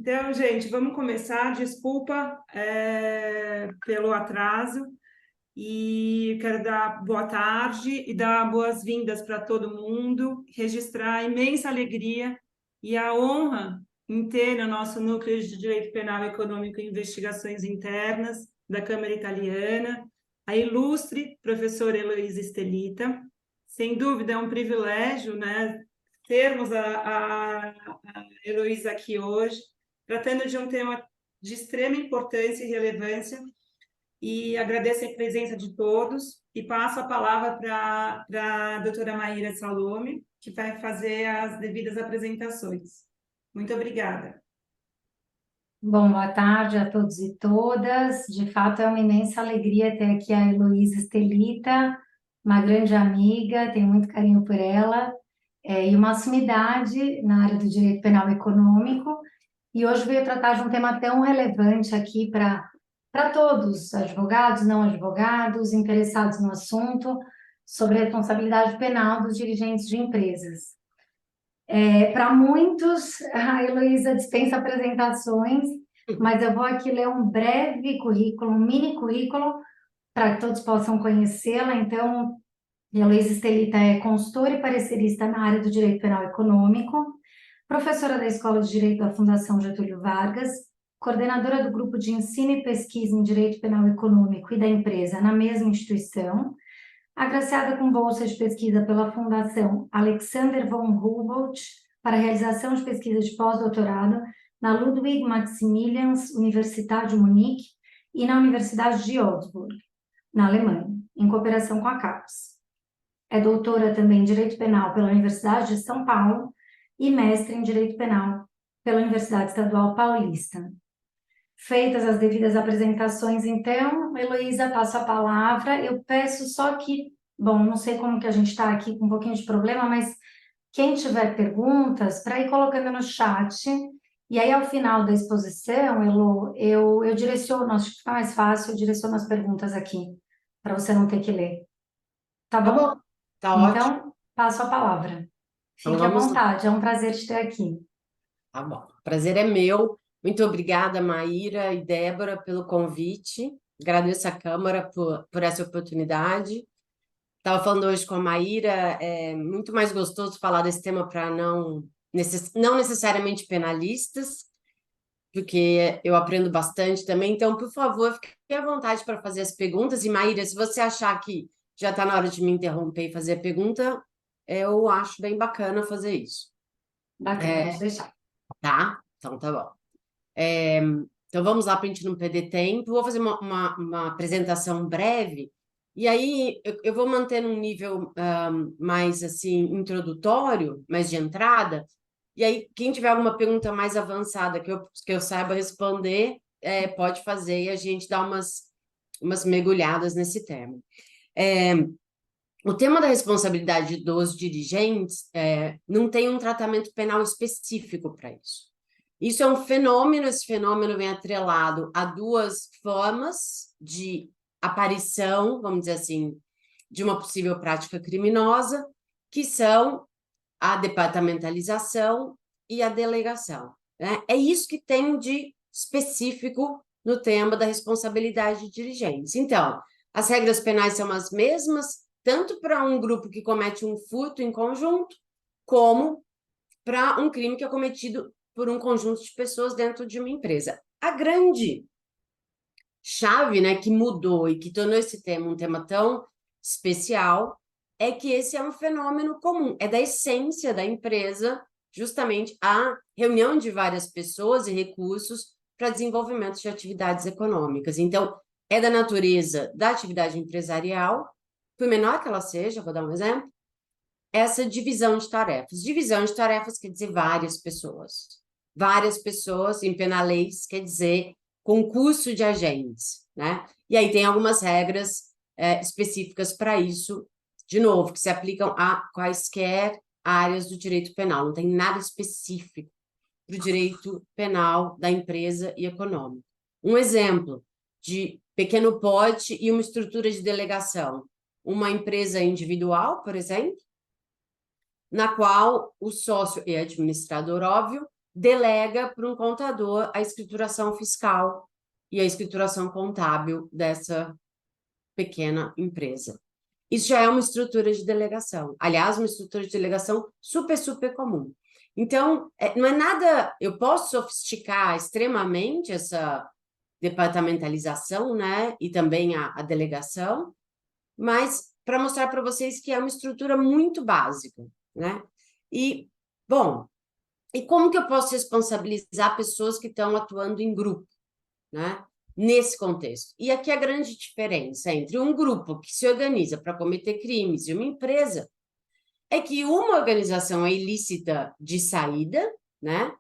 Então, gente, vamos começar. Desculpa, pelo atraso e quero dar boa tarde e dar boas-vindas para todo mundo, registrar a imensa alegria e a honra em ter no nosso Núcleo de Direito Penal Econômico e Investigações Internas da Câmara Italiana, a ilustre professora Heloísa Estelita. Sem dúvida, é um privilégio, né, termos a Heloísa aqui hoje, tratando de um tema de extrema importância e relevância, e agradeço a presença de todos e passo a palavra para a doutora Maíra Salome, que vai fazer as devidas apresentações. Muito obrigada. Bom, boa tarde a todos e todas. De fato, é uma imensa alegria ter aqui a Heloísa Estelita, uma grande amiga, tenho muito carinho por ela, e uma sumidade na área do direito penal econômico. E hoje veio tratar de um tema tão relevante aqui para todos, advogados, não advogados, interessados no assunto, sobre a responsabilidade penal dos dirigentes de empresas. Para muitos, a Heloísa dispensa apresentações, mas eu vou aqui ler um breve currículo, um mini currículo, para que todos possam conhecê-la. Então, Heloísa Estelita é consultora e parecerista na área do direito penal econômico, professora da Escola de Direito da Fundação Getúlio Vargas, coordenadora do grupo de ensino e pesquisa em direito penal econômico e da empresa na mesma instituição, agraciada com bolsa de pesquisa pela Fundação Alexander von Humboldt para realização de pesquisa de pós-doutorado na Ludwig Maximilians Universität de Munique e na Universidade de Augsburg, na Alemanha, em cooperação com a CAPES. É doutora também em Direito Penal pela Universidade de São Paulo e mestre em Direito Penal pela Universidade Estadual Paulista. Feitas as devidas apresentações, então, Heloísa, passo a palavra. Eu peço só que, bom, não sei como que a gente está aqui com um pouquinho de problema, mas quem tiver perguntas, para ir colocando no chat, e aí ao final da exposição, Elo, eu direciono, acho que fica mais fácil, eu direciono as perguntas aqui, para você não ter que ler. Tá bom? Tá bom, tá ótimo. Então, passo a palavra. Então, Fique à vamos lá. vontade, é um prazer te ter aqui. Tá bom, o prazer é meu. Muito obrigada, Maíra e Débora, pelo convite. Agradeço a Câmara por essa oportunidade. Estava falando hoje com a Maíra, é muito mais gostoso falar desse tema para não necessariamente penalistas, porque eu aprendo bastante também. Então, por favor, fique à vontade para fazer as perguntas. E, Maíra, se você achar que já está na hora de me interromper e fazer a pergunta, eu acho bem bacana fazer isso. Bacana, pode deixar. Tá? Então, tá bom. Então, vamos lá para a gente não perder tempo. Vou fazer uma apresentação breve, e aí eu vou manter num nível mais, assim, introdutório, mais de entrada, e aí quem tiver alguma pergunta mais avançada que eu saiba responder, pode fazer e a gente dá umas mergulhadas nesse tema. O tema da responsabilidade dos dirigentes não tem um tratamento penal específico para isso. Isso é um fenômeno, esse fenômeno vem atrelado a duas formas de aparição, vamos dizer assim, de uma possível prática criminosa, que são a departamentalização e a delegação, né? É isso que tem de específico no tema da responsabilidade de dirigentes. Então, as regras penais são as mesmas, tanto para um grupo que comete um furto em conjunto, como para um crime que é cometido por um conjunto de pessoas dentro de uma empresa. A grande chave, né, que mudou e que tornou esse tema um tema tão especial é que esse é um fenômeno comum, é da essência da empresa, justamente a reunião de várias pessoas e recursos para desenvolvimento de atividades econômicas. Então, é da natureza da atividade empresarial, por menor que ela seja, vou dar um exemplo, essa divisão de tarefas. Divisão de tarefas quer dizer várias pessoas. Várias pessoas, em penaleis, quer dizer concurso de agentes, né? E aí tem algumas regras específicas para isso, de novo, que se aplicam a quaisquer áreas do direito penal. Não tem nada específico para o direito penal da empresa e econômico. Um exemplo de pequeno porte e uma estrutura de delegação. Uma empresa individual, por exemplo, na qual o sócio é administrador, óbvio, delega para um contador a escrituração fiscal e a escrituração contábil dessa pequena empresa. Isso já é uma estrutura de delegação. Aliás, uma estrutura de delegação super, super comum. Então, não é nada... Eu posso sofisticar extremamente essa departamentalização, né? E também a delegação, mas para mostrar para vocês que é uma estrutura muito básica, né? E, bom, e como que eu posso responsabilizar pessoas que estão atuando em grupo, né? Nesse contexto. E aqui a grande diferença entre um grupo que se organiza para cometer crimes e uma empresa é que uma organização é ilícita de saída, né?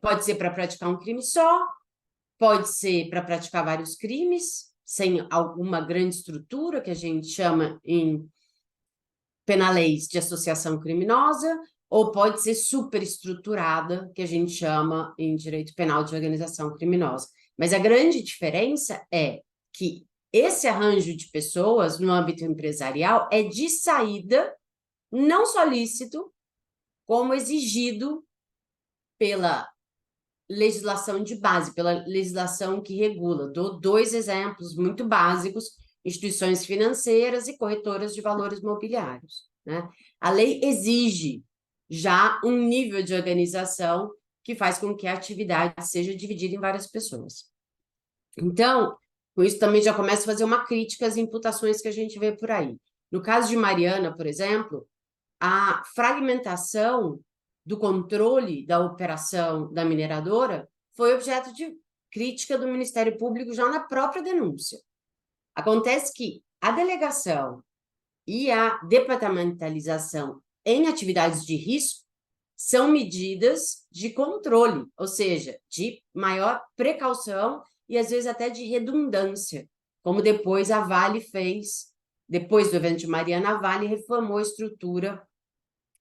Pode ser para praticar um crime só, pode ser para praticar vários crimes, sem alguma grande estrutura, que a gente chama em penaleis de associação criminosa, ou pode ser superestruturada, que a gente chama em direito penal de organização criminosa. Mas a grande diferença é que esse arranjo de pessoas no âmbito empresarial é de saída, não só lícito, como exigido pela legislação de base, pela legislação que regula. Dou 2 exemplos muito básicos: instituições financeiras e corretoras de valores mobiliários, né? A lei exige já um nível de organização que faz com que a atividade seja dividida em várias pessoas. Então, com isso também já começa a fazer uma crítica às imputações que a gente vê por aí. No caso de Mariana, por exemplo, a fragmentação do controle da operação da mineradora foi objeto de crítica do Ministério Público já na própria denúncia. Acontece que a delegação e a departamentalização em atividades de risco são medidas de controle, ou seja, de maior precaução e, às vezes, até de redundância, como depois a Vale fez. Depois do evento de Mariana, a Vale reformou a estrutura,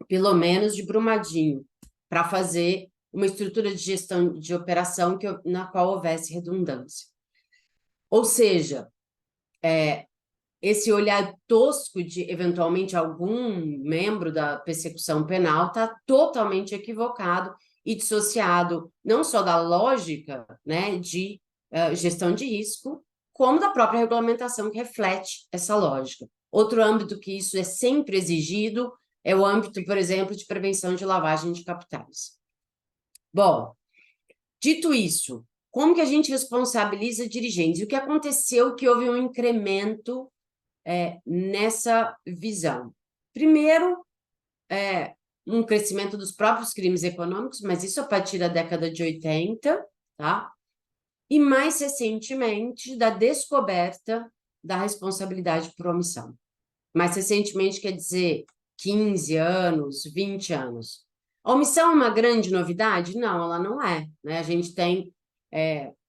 pelo menos de Brumadinho, para fazer uma estrutura de gestão de operação na qual houvesse redundância. Ou seja, esse olhar tosco de, eventualmente, algum membro da persecução penal está totalmente equivocado e dissociado não só da lógica, né, de gestão de risco, como da própria regulamentação que reflete essa lógica. Outro âmbito que isso é sempre exigido é o âmbito, por exemplo, de prevenção de lavagem de capitais. Bom, dito isso, como que a gente responsabiliza dirigentes? O que aconteceu que houve um incremento nessa visão? Primeiro, um crescimento dos próprios crimes econômicos, mas isso a partir da década de 80, tá? E mais recentemente, da descoberta da responsabilidade por omissão. Mais recentemente quer dizer 15 anos, 20 anos. A omissão é uma grande novidade? Não, ela não é, né? A gente tem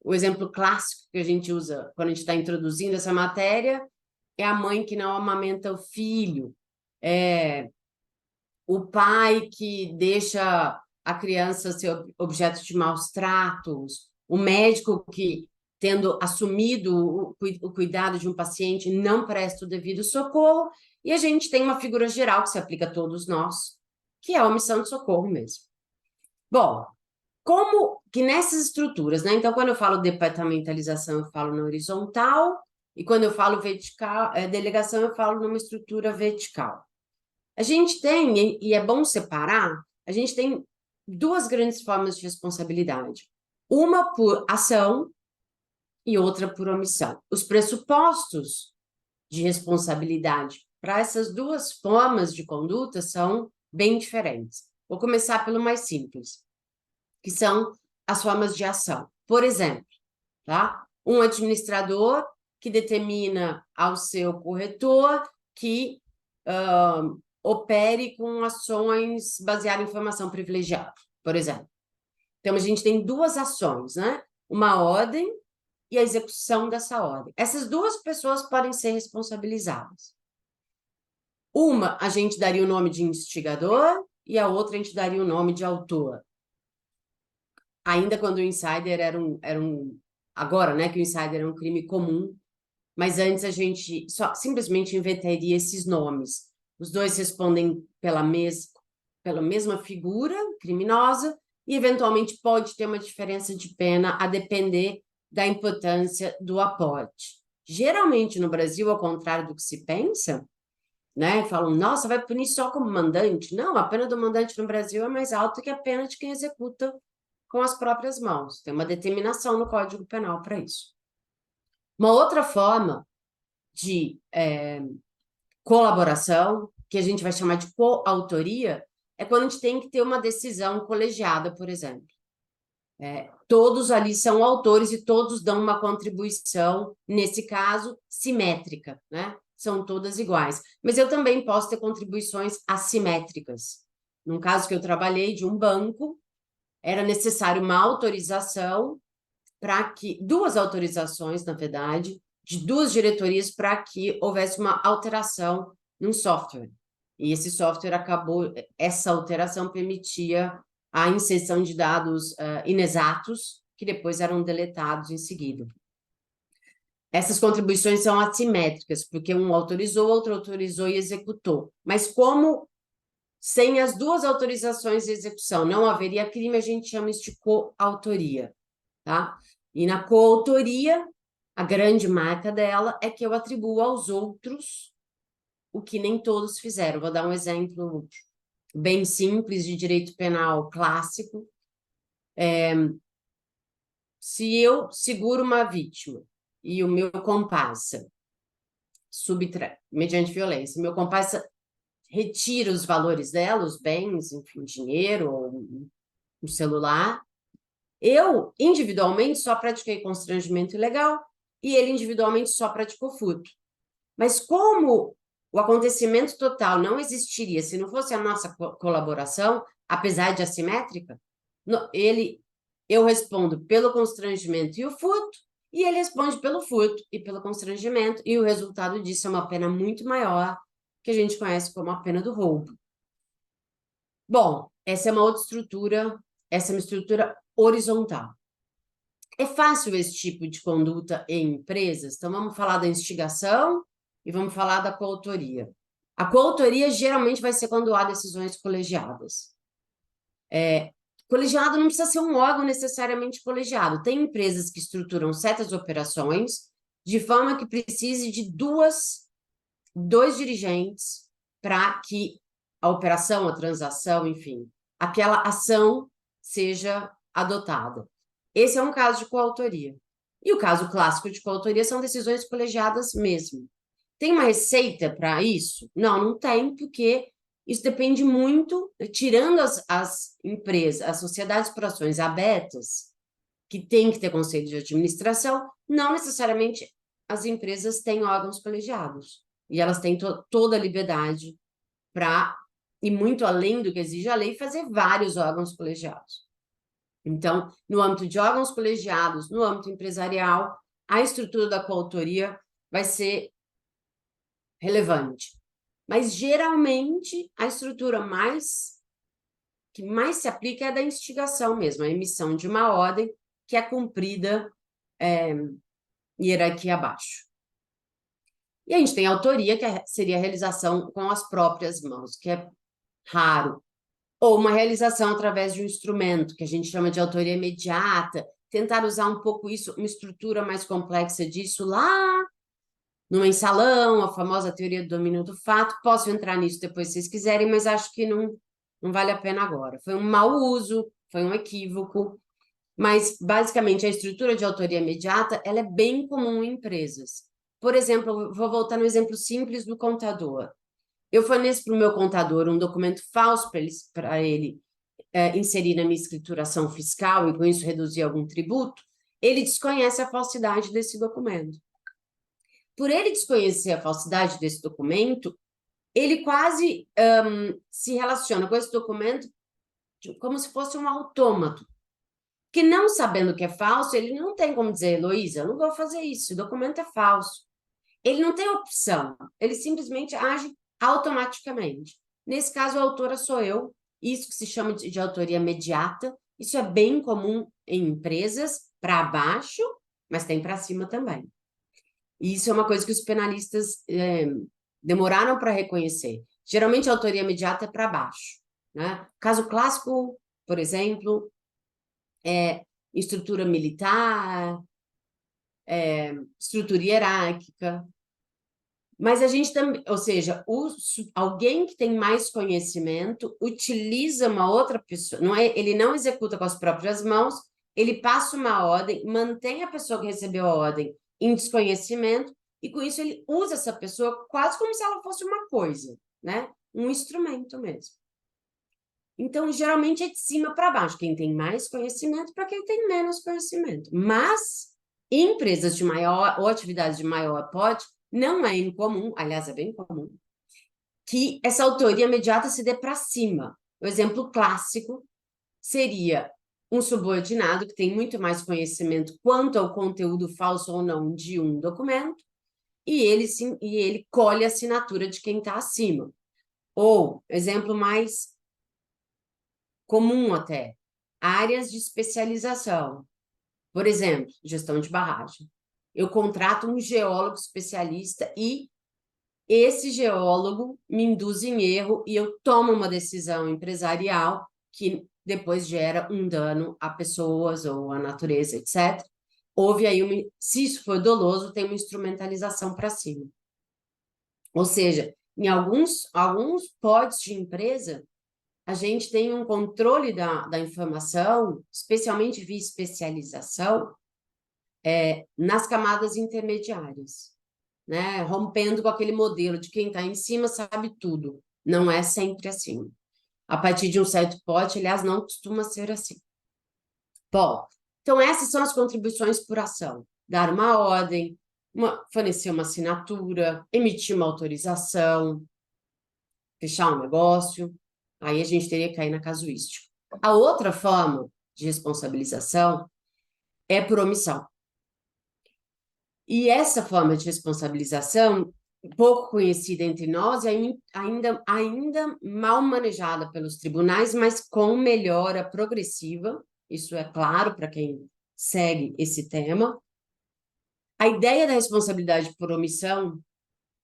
o exemplo clássico que a gente usa quando a gente está introduzindo essa matéria, é a mãe que não amamenta o filho, o pai que deixa a criança ser objeto de maus tratos, o médico que, tendo assumido o cuidado de um paciente, não presta o devido socorro, e a gente tem uma figura geral que se aplica a todos nós, que é a omissão de socorro mesmo. Bom, como que nessas estruturas, né? Então, quando eu falo departamentalização, eu falo na horizontal, e quando eu falo vertical, delegação, eu falo numa estrutura vertical. A gente tem, e é bom separar, a gente tem 2 grandes formas de responsabilidade. Uma por ação e outra por omissão. Os pressupostos de responsabilidade para essas 2 formas de conduta são bem diferentes. Vou começar pelo mais simples, que são as formas de ação. Por exemplo, tá? Um administrador que determina ao seu corretor que opere com ações baseadas em informação privilegiada, por exemplo. Então, a gente tem 2 ações, né? Uma ordem e a execução dessa ordem. Essas 2 pessoas podem ser responsabilizadas. Uma, a gente daria o nome de instigador e a outra a gente daria o nome de autor. Ainda quando o insider era um agora, né, que o insider é um crime comum, mas antes a gente simplesmente inverteria esses nomes. Os 2 respondem pela mesma figura criminosa, e, eventualmente, pode ter uma diferença de pena a depender da importância do aporte. Geralmente, no Brasil, ao contrário do que se pensa, né? Falam, nossa, vai punir só como mandante. Não, a pena do mandante no Brasil é mais alta que a pena de quem executa com as próprias mãos. Tem uma determinação no Código Penal para isso. Uma outra forma de colaboração, que a gente vai chamar de coautoria, é quando a gente tem que ter uma decisão colegiada, por exemplo. Todos ali são autores e todos dão uma contribuição, nesse caso, simétrica, né? São todas iguais. Mas eu também posso ter contribuições assimétricas. Num caso que eu trabalhei de um banco, era necessário uma autorização para que, duas autorizações, na verdade, de duas diretorias para que houvesse uma alteração no software. E esse software acabou, essa alteração permitia a inserção de dados inexatos, que depois eram deletados em seguida. Essas contribuições são assimétricas, porque um autorizou, outro autorizou e executou. Mas como sem as duas autorizações de execução não haveria crime, a gente chama isso de coautoria, tá? E na coautoria, a grande marca dela é que eu atribuo aos outros o que nem todos fizeram. Vou dar um exemplo bem simples de direito penal clássico. Se eu seguro uma vítima e o meu comparsa subtrai, mediante violência, meu comparsa retira os valores dela, os bens, enfim, dinheiro ou um celular, eu individualmente só pratiquei constrangimento ilegal e ele individualmente só praticou furto. Mas como o acontecimento total não existiria se não fosse a nossa colaboração, apesar de assimétrica, eu respondo pelo constrangimento e o furto, e ele responde pelo furto e pelo constrangimento, e o resultado disso é uma pena muito maior, que a gente conhece como a pena do roubo. Bom, essa é uma outra estrutura, essa é uma estrutura horizontal. É fácil esse tipo de conduta em empresas? Então, vamos falar da instigação e vamos falar da coautoria. A coautoria geralmente vai ser quando há decisões colegiadas. Colegiado não precisa ser um órgão necessariamente colegiado. Tem empresas que estruturam certas operações de forma que precise de dois dirigentes para que a operação, a transação, enfim, aquela ação seja adotada. Esse é um caso de coautoria. E o caso clássico de coautoria são decisões colegiadas mesmo. Tem uma receita para isso? Não, não tem, porque isso depende muito, tirando as empresas, as sociedades por ações abertas, que tem que ter conselho de administração, não necessariamente as empresas têm órgãos colegiados. E elas têm toda a liberdade para, e muito além do que exige a lei, fazer vários órgãos colegiados. Então, no âmbito de órgãos colegiados, no âmbito empresarial, a estrutura da coautoria vai ser relevante. Mas, geralmente, a estrutura que mais se aplica é a da instigação mesmo, a emissão de uma ordem que é cumprida hierarquia abaixo. E a gente tem a autoria, que seria a realização com as próprias mãos, que é raro. Ou uma realização através de um instrumento, que a gente chama de autoria imediata, tentar usar um pouco isso, uma estrutura mais complexa disso lá no mensalão, a famosa teoria do domínio do fato. Posso entrar nisso depois se vocês quiserem, mas acho que não vale a pena agora. Foi um mau uso, foi um equívoco, mas basicamente a estrutura de autoria imediata ela é bem comum em empresas. Por exemplo, vou voltar no exemplo simples do contador. Eu forneço para o meu contador um documento falso para ele inserir na minha escrituração fiscal e com isso reduzir algum tributo. Ele desconhece a falsidade desse documento. Por ele desconhecer a falsidade desse documento, ele quase se relaciona com esse documento como se fosse um autômato. Que não sabendo que é falso, ele não tem como dizer, Heloísa, eu não vou fazer isso, o documento é falso. Ele não tem opção, ele simplesmente age automaticamente. Nesse caso, a autora sou eu, isso que se chama de autoria imediata, isso é bem comum em empresas, para baixo, mas tem para cima também. E isso é uma coisa que os penalistas demoraram para reconhecer. Geralmente, a autoria imediata é para baixo. Né? Caso clássico, por exemplo, estrutura militar, estrutura hierárquica. Mas a gente também, ou seja, alguém que tem mais conhecimento utiliza uma outra pessoa, ele não executa com as próprias mãos, ele passa uma ordem, mantém a pessoa que recebeu a ordem em desconhecimento, e com isso ele usa essa pessoa quase como se ela fosse uma coisa, né? Um instrumento mesmo. Então, geralmente é de cima para baixo, quem tem mais conhecimento para quem tem menos conhecimento. Mas, em empresas de maior, ou atividades de maior porte, não é incomum, aliás, é bem comum, que essa autoria imediata se dê para cima. O exemplo clássico seria um subordinado que tem muito mais conhecimento quanto ao conteúdo falso ou não de um documento, e ele colhe a assinatura de quem está acima. Ou, exemplo mais comum até, áreas de especialização. Por exemplo, gestão de barragem. Eu contrato um geólogo especialista e esse geólogo me induz em erro e eu tomo uma decisão empresarial que depois gera um dano a pessoas ou à natureza, etc. Houve aí, se isso for doloso, tem uma instrumentalização para cima. Ou seja, em alguns pods de empresa, a gente tem um controle da informação, especialmente via especialização, nas camadas intermediárias, né? Rompendo com aquele modelo de quem está em cima sabe tudo. Não é sempre assim. A partir de um certo pote, aliás, não costuma ser assim. Bom, então essas são as contribuições por ação. Dar uma ordem, fornecer uma assinatura, emitir uma autorização, fechar um negócio, aí a gente teria que cair na casuística. A outra forma de responsabilização é por omissão. E essa forma de responsabilização, pouco conhecida entre nós, é ainda mal manejada pelos tribunais, mas com melhora progressiva, isso é claro para quem segue esse tema. A ideia da responsabilidade por omissão,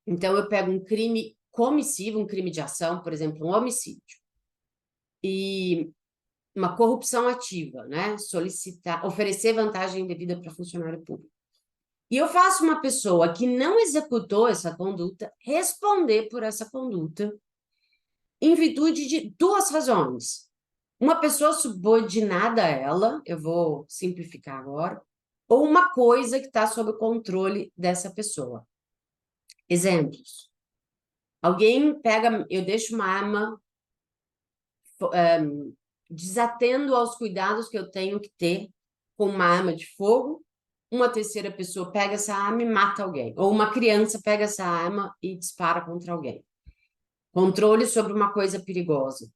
então eu pego um crime comissivo, um crime de ação, por exemplo, um homicídio, e uma corrupção ativa, né? Oferecer vantagem indevida para funcionário público. E eu faço uma pessoa que não executou essa conduta responder por essa conduta em virtude de duas razões. Uma pessoa subordinada a ela, eu vou simplificar agora, ou uma coisa que está sob o controle dessa pessoa. Exemplos. Alguém pega, eu deixo uma arma desatendo aos cuidados que eu tenho que ter com uma arma de fogo, uma terceira pessoa pega essa arma e mata alguém. Ou uma criança pega essa arma e dispara contra alguém. Controle sobre uma coisa perigosa.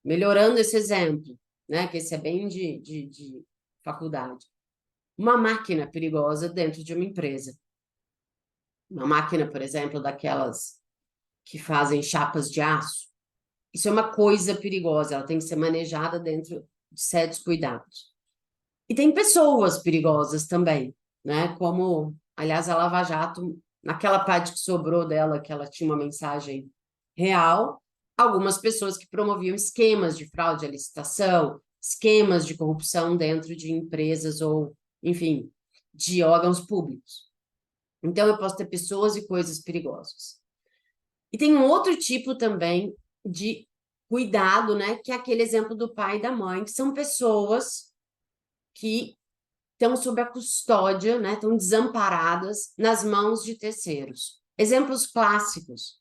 Melhorando esse exemplo, né, que esse é bem de faculdade. Uma máquina perigosa dentro de uma empresa. Uma máquina, por exemplo, daquelas que fazem chapas de aço. Isso é uma coisa perigosa, ela tem que ser manejada dentro de certos cuidados. E tem pessoas perigosas também, né? Como, aliás, a Lava Jato, naquela parte que sobrou dela, que ela tinha uma mensagem real, algumas pessoas que promoviam esquemas de fraude à licitação, esquemas de corrupção dentro de empresas ou, enfim, de órgãos públicos. Então, eu posso ter pessoas e coisas perigosas. E tem um outro tipo também de cuidado, né? Que é aquele exemplo do pai e da mãe, que são pessoas que estão sob a custódia, né, estão desamparadas nas mãos de terceiros. Exemplos clássicos: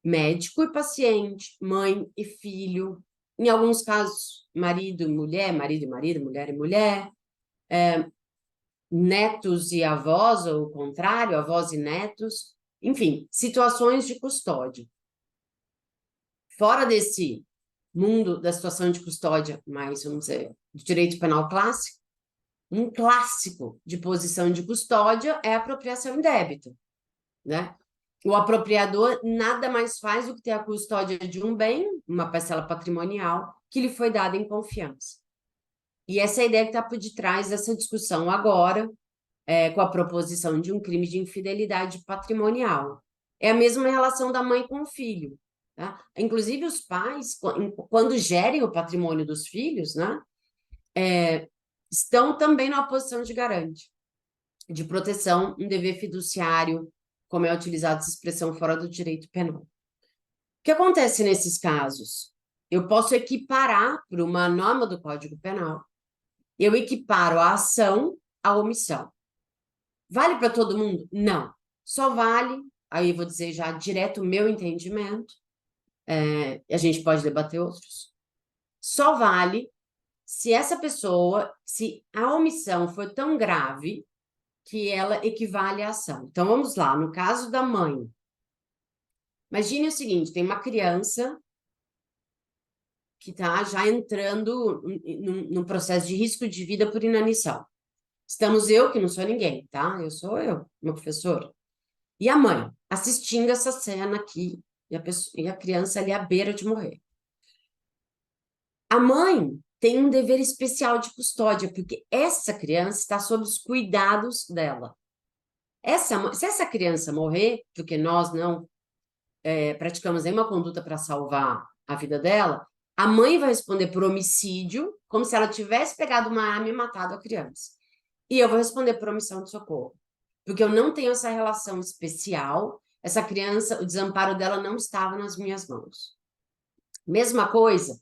médico e paciente, mãe e filho, em alguns casos, marido e mulher, mulher e mulher, netos e avós, ou o contrário, avós e netos, enfim, situações de custódia. Fora desse mundo da situação de custódia, mais, vamos dizer, do direito penal clássico, um clássico de posição de custódia é a apropriação indébita, né? O apropriador nada mais faz do que ter a custódia de um bem, uma parcela patrimonial, que lhe foi dada em confiança. E essa é a ideia que está por detrás dessa discussão agora, com a proposição de um crime de infidelidade patrimonial. É a mesma relação da mãe com o filho, tá? Inclusive, os pais, quando gerem o patrimônio dos filhos, né, estão também na posição de garante, de proteção, um dever fiduciário, como é utilizada essa expressão fora do direito penal. O que acontece nesses casos? Eu posso equiparar por uma norma do Código Penal. Eu equiparo a ação à omissão. Vale para todo mundo? Não. Só vale, aí eu vou dizer já direto o meu entendimento, a gente pode debater outros. Só vale se essa pessoa, se a omissão for tão grave que ela equivale à ação. Então, vamos lá, no caso da mãe. Imagine o seguinte, tem uma criança que está já entrando num processo de risco de vida por inanição. Estamos eu, que não sou ninguém, tá? Eu sou eu, uma professora. E a mãe, assistindo essa cena aqui, e a criança ali à beira de morrer. A mãe tem um dever especial de custódia, porque essa criança está sob os cuidados dela. Se essa criança morrer, porque nós não praticamos nenhuma conduta para salvar a vida dela, a mãe vai responder por homicídio, como se ela tivesse pegado uma arma e matado a criança. E eu vou responder por omissão de socorro, porque eu não tenho essa relação especial, essa criança, o desamparo dela não estava nas minhas mãos. Mesma coisa,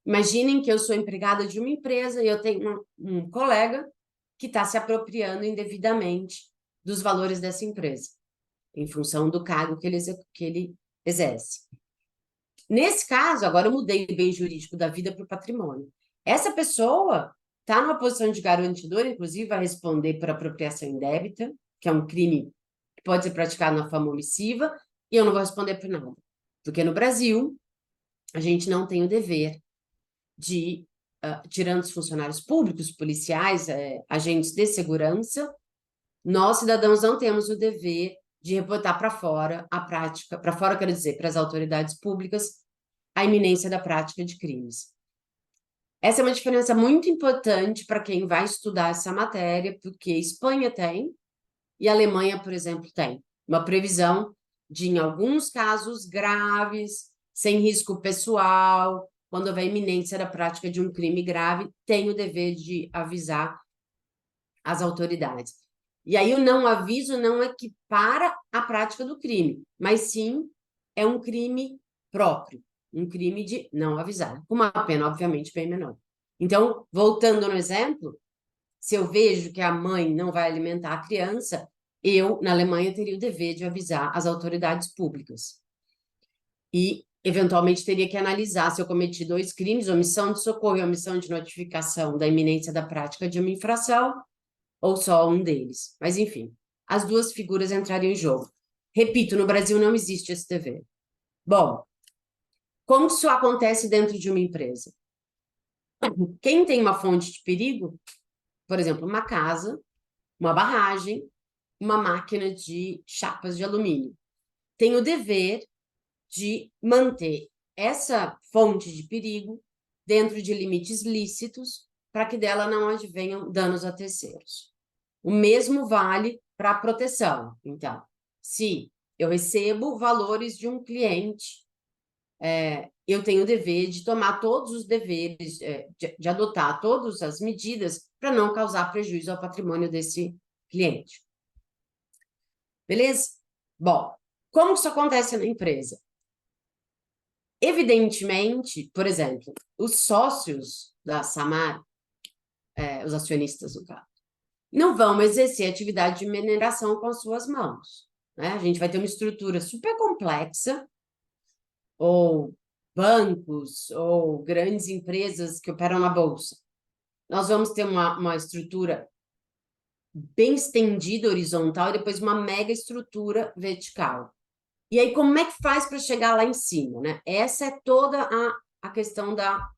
imaginem que eu sou empregada de uma empresa e eu tenho um colega que está se apropriando indevidamente dos valores dessa empresa, em função do cargo que ele exerce. Nesse caso, agora eu mudei o bem jurídico da vida para o patrimônio. Essa pessoa está numa posição de garantidor, inclusive vai responder por apropriação indébita, que é um crime que pode ser praticado na forma omissiva, e eu não vou responder por nada. Porque no Brasil, a gente não tem o dever de, tirando os funcionários públicos, policiais, agentes de segurança, nós, cidadãos, não temos o dever de reportar para fora a prática, para fora, quero dizer, para as autoridades públicas, a iminência da prática de crimes. Essa é uma diferença muito importante para quem vai estudar essa matéria, porque Espanha tem e a Alemanha, por exemplo, tem uma previsão de, em alguns casos graves, sem risco pessoal, quando houver iminência da prática de um crime grave, tem o dever de avisar as autoridades. E aí o não aviso não equipara a prática do crime, mas sim é um crime próprio, um crime de não avisar, com uma pena, obviamente, bem menor. Então, voltando no exemplo, se eu vejo que a mãe não vai alimentar a criança, eu, na Alemanha, teria o dever de avisar as autoridades públicas. E, eventualmente, teria que analisar se eu cometi 2 crimes, omissão de socorro e omissão de notificação da iminência da prática de uma infração, ou só um deles. Mas, enfim, as 2 figuras entrariam em jogo. Repito, no Brasil não existe esse dever. Bom, como isso acontece dentro de uma empresa? Quem tem uma fonte de perigo, por exemplo, uma casa, uma barragem, uma máquina de chapas de alumínio, tem o dever de manter essa fonte de perigo dentro de limites lícitos para que dela não advenham danos a terceiros. O mesmo vale para a proteção. Então, se eu recebo valores de um cliente, eu tenho o dever de tomar todos os deveres, de adotar todas as medidas para não causar prejuízo ao patrimônio desse cliente. Beleza? Bom, como isso acontece na empresa? Evidentemente, por exemplo, os sócios da Samar, os acionistas do caso, não vão exercer atividade de mineração com as suas mãos, né? A gente vai ter uma estrutura super complexa, ou bancos, ou grandes empresas que operam na bolsa. Nós vamos ter uma estrutura bem estendida, horizontal, e depois uma mega estrutura vertical. E aí, como é que faz para chegar lá em cima, né? Essa é toda a questão da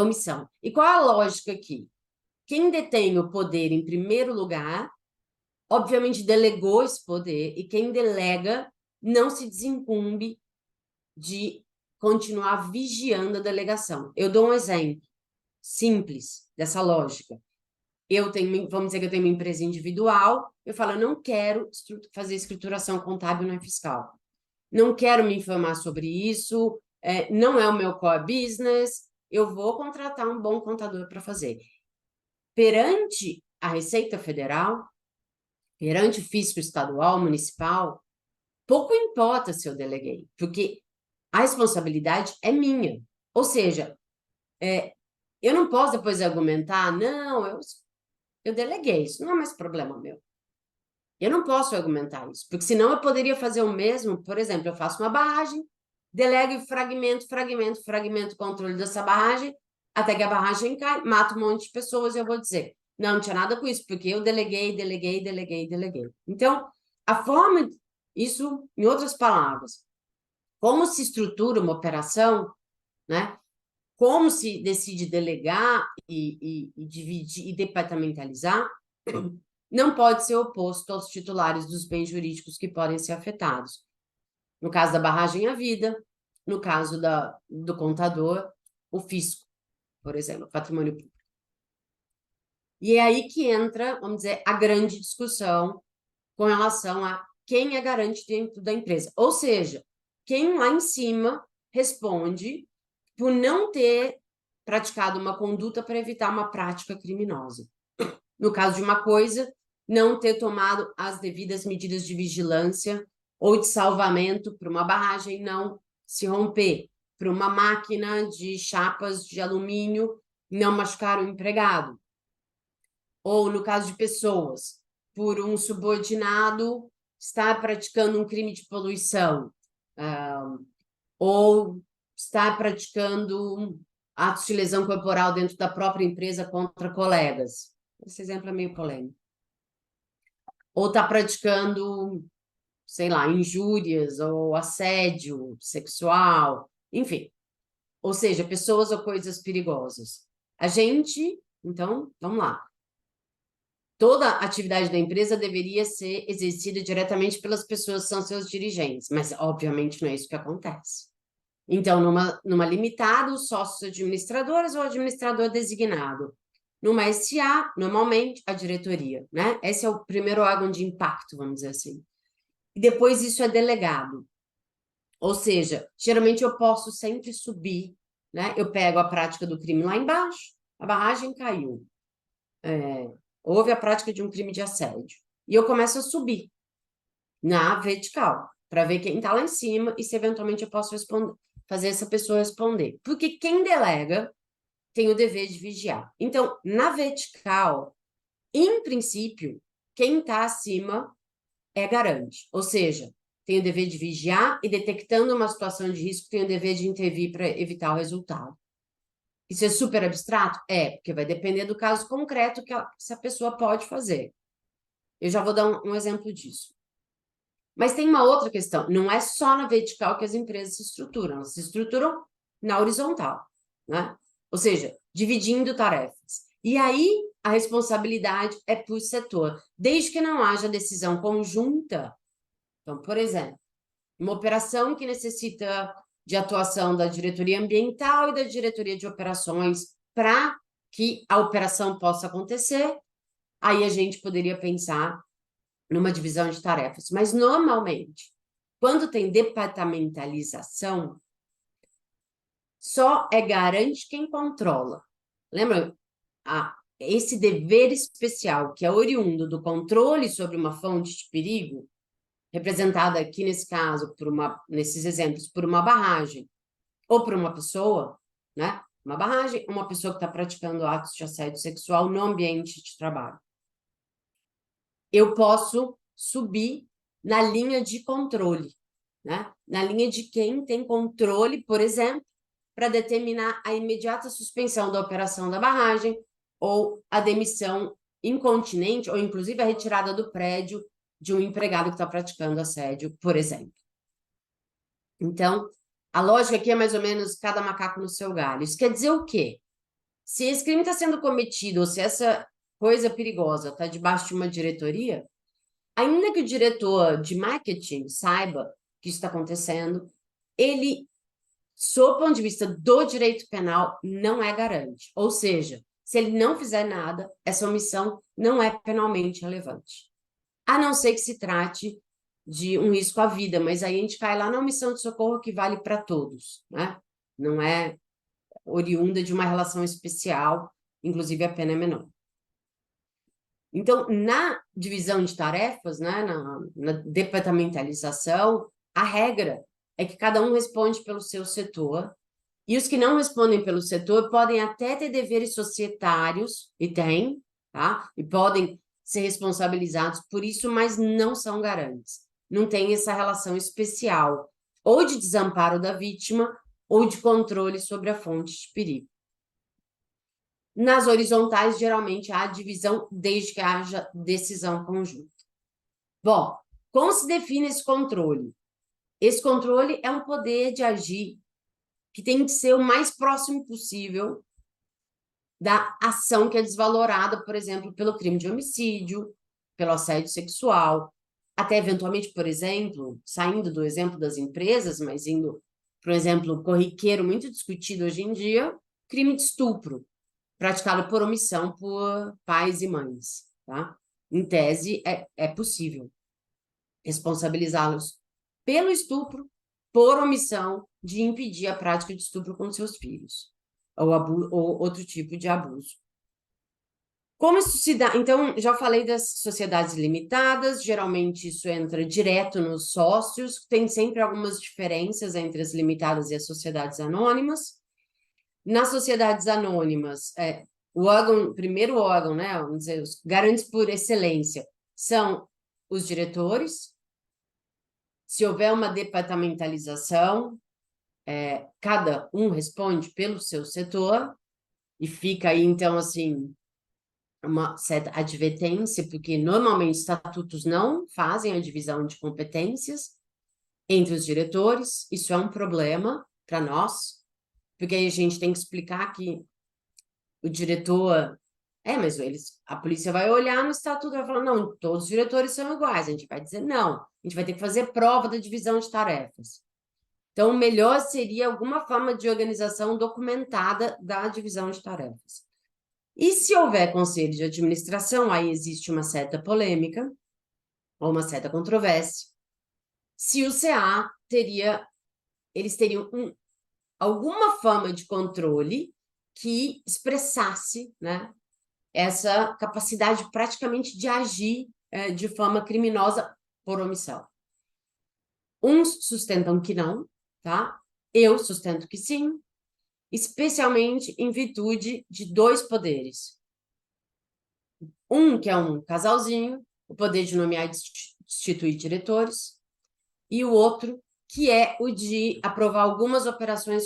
omissão. E qual é a lógica aqui? Quem detém o poder em primeiro lugar, obviamente delegou esse poder, e quem delega não se desincumbe de continuar vigiando a delegação. Eu dou um exemplo simples dessa lógica. Vamos dizer que eu tenho uma empresa individual, eu falo, eu não quero fazer escrituração contábil não é fiscal. Não quero me informar sobre isso, não é o meu core business, eu vou contratar um bom contador para fazer. Perante a Receita Federal, perante o fisco estadual, municipal, pouco importa se eu deleguei, porque a responsabilidade é minha. Ou seja, eu não posso depois argumentar, não, eu deleguei, isso não é mais problema meu. Eu não posso argumentar isso, porque senão eu poderia fazer o mesmo, por exemplo, eu faço uma barragem, delego fragmento o controle dessa barragem, até que a barragem cai, mato um monte de pessoas e eu vou dizer, não tinha nada com isso, porque eu deleguei. Então, a forma, isso, em outras palavras, como se estrutura uma operação, né? Como se decide delegar e dividir e departamentalizar, não pode ser oposto aos titulares dos bens jurídicos que podem ser afetados. No caso da barragem, a vida. No caso do contador, o fisco, por exemplo, o patrimônio público. E é aí que entra, vamos dizer, a grande discussão com relação a quem é garante dentro da empresa. Ou seja, quem lá em cima responde por não ter praticado uma conduta para evitar uma prática criminosa. No caso de uma coisa, não ter tomado as devidas medidas de vigilância ou de salvamento para uma barragem não se romper, para uma máquina de chapas de alumínio não machucar o empregado. Ou, no caso de pessoas, por um subordinado estar praticando um crime de poluição, ou estar praticando atos de lesão corporal dentro da própria empresa contra colegas. Esse exemplo é meio polêmico. Ou está praticando, sei lá, injúrias ou assédio sexual, enfim. Ou seja, pessoas ou coisas perigosas. A gente, então, vamos lá. Toda a atividade da empresa deveria ser exercida diretamente pelas pessoas que são seus dirigentes, mas, obviamente, não é isso que acontece. Então, numa limitada, os sócios administradores ou administrador designado. Numa SA, normalmente, a diretoria, né? Esse é o primeiro órgão de impacto, vamos dizer assim. E depois isso é delegado. Ou seja, geralmente eu posso sempre subir, né? Eu pego a prática do crime lá embaixo, a barragem caiu. Houve a prática de um crime de assédio. E eu começo a subir na vertical, para ver quem está lá em cima e se eventualmente eu posso responder, fazer essa pessoa responder. Porque quem delega tem o dever de vigiar. Então, na vertical, em princípio, quem está acima é garante. Ou seja, tem o dever de vigiar e, detectando uma situação de risco, tem o dever de intervir para evitar o resultado. Isso é super abstrato? É, porque vai depender do caso concreto que essa pessoa pode fazer. Eu já vou dar um exemplo disso. Mas tem uma outra questão. Não é só na vertical que as empresas se estruturam. Elas se estruturam na horizontal, né? Ou seja, dividindo tarefas. E aí, a responsabilidade é por setor, desde que não haja decisão conjunta. Então, por exemplo, uma operação que necessita de atuação da diretoria ambiental e da diretoria de operações para que a operação possa acontecer, aí a gente poderia pensar numa divisão de tarefas. Mas, normalmente, quando tem departamentalização, só é garante quem controla. Lembra? Esse dever especial, que é oriundo do controle sobre uma fonte de perigo, representada aqui nesse caso, nesses exemplos, por uma barragem, ou por uma pessoa, né? Uma barragem, uma pessoa que está praticando atos de assédio sexual no ambiente de trabalho. Eu posso subir na linha de controle, né? Na linha de quem tem controle, por exemplo, para determinar a imediata suspensão da operação da barragem ou a demissão incontinente ou, inclusive, a retirada do prédio de um empregado que está praticando assédio, por exemplo. Então, a lógica aqui é mais ou menos cada macaco no seu galho. Isso quer dizer o quê? Se esse crime está sendo cometido ou se essa coisa perigosa está debaixo de uma diretoria, ainda que o diretor de marketing saiba que isso está acontecendo, ele, sob o ponto de vista do direito penal, não é garante. Ou seja, se ele não fizer nada, essa omissão não é penalmente relevante. A não ser que se trate de um risco à vida, mas aí a gente cai lá na omissão de socorro que vale para todos, né? Não é oriunda de uma relação especial, inclusive a pena é menor. Então, na divisão de tarefas, né, na departamentalização, a regra é que cada um responde pelo seu setor, e os que não respondem pelo setor podem até ter deveres societários, e têm, tá? E podem ser responsabilizados por isso, mas não são garantes. Não tem essa relação especial, ou de desamparo da vítima, ou de controle sobre a fonte de perigo. Nas horizontais, geralmente, há divisão desde que haja decisão conjunta. Bom, como se define esse controle? Esse controle é um poder de agir que tem que ser o mais próximo possível da ação que é desvalorada, por exemplo, pelo crime de homicídio, pelo assédio sexual, até eventualmente, por exemplo, saindo do exemplo das empresas, mas indo para um exemplo corriqueiro muito discutido hoje em dia, crime de estupro, praticado por omissão por pais e mães, tá? Em tese, é possível responsabilizá-los pelo estupro, por omissão de impedir a prática de estupro com seus filhos, ou outro tipo de abuso. Como isso se dá? Então, já falei das sociedades limitadas, geralmente isso entra direto nos sócios, tem sempre algumas diferenças entre as limitadas e as sociedades anônimas. Nas sociedades anônimas, o órgão, primeiro órgão, né, vamos dizer, os garantes por excelência, são os diretores. Se houver uma departamentalização, cada um responde pelo seu setor, e fica aí, então, assim, uma certa advertência, porque normalmente estatutos não fazem a divisão de competências entre os diretores, isso é um problema para nós, porque aí a gente tem que explicar que o diretor... mas a polícia vai olhar no estatuto e vai falar, não, todos os diretores são iguais. A gente vai dizer, não, a gente vai ter que fazer prova da divisão de tarefas. Então, o melhor seria alguma forma de organização documentada da divisão de tarefas. E se houver conselho de administração, aí existe uma certa polêmica, ou uma certa controvérsia, se o CA eles teriam alguma forma de controle que expressasse, né, essa capacidade praticamente de agir de forma criminosa por omissão. Uns sustentam que não, tá? Eu sustento que sim, especialmente em virtude de dois poderes. Um, que é um casalzinho, o poder de nomear e destituir diretores, e o outro, que é o de aprovar algumas operações,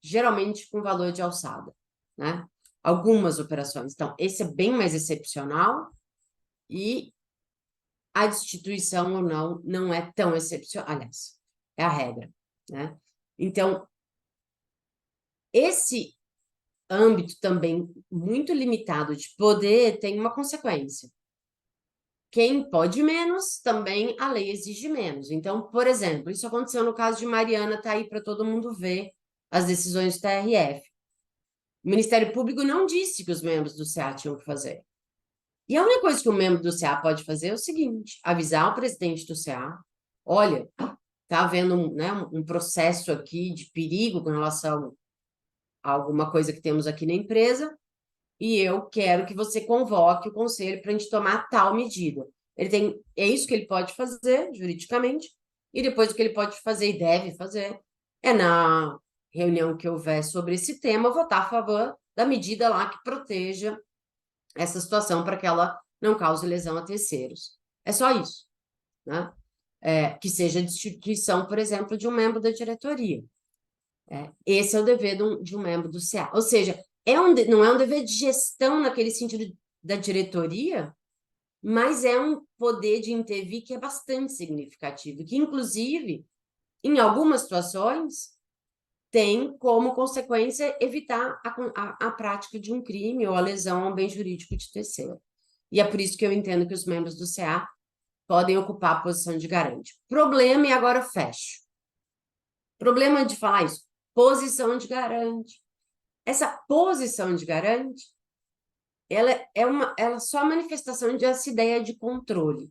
geralmente com valor de alçada, né? Algumas operações. Então, esse é bem mais excepcional, e a destituição ou não é tão excepcional. Aliás, é a regra, né? Então, esse âmbito também muito limitado de poder tem uma consequência. Quem pode menos, também a lei exige menos. Então, por exemplo, isso aconteceu no caso de Mariana, está aí para todo mundo ver as decisões do TRF. O Ministério Público não disse que os membros do CA tinham que fazer. E a única coisa que o membro do CA pode fazer é o seguinte, avisar o presidente do CA, olha, está havendo um processo aqui de perigo com relação a alguma coisa que temos aqui na empresa, e eu quero que você convoque o conselho para a gente tomar tal medida. É isso que ele pode fazer, juridicamente, e depois o que ele pode fazer e deve fazer é, na reunião que houver sobre esse tema, votar a favor da medida lá que proteja essa situação para que ela não cause lesão a terceiros. É só isso, né? Que seja a destituição, por exemplo, de um membro da diretoria. Esse é o dever de um membro do CA. Ou seja, não é um dever de gestão naquele sentido da diretoria, mas é um poder de intervir que é bastante significativo, que, inclusive, em algumas situações, tem como consequência evitar a prática de um crime ou a lesão a um bem jurídico de terceiro. E é por isso que eu entendo que os membros do CA podem ocupar a posição de garante. Problema, e agora fecho. Problema de falar isso, posição de garante. Essa posição de garante, ela é só a manifestação dessa ideia de controle.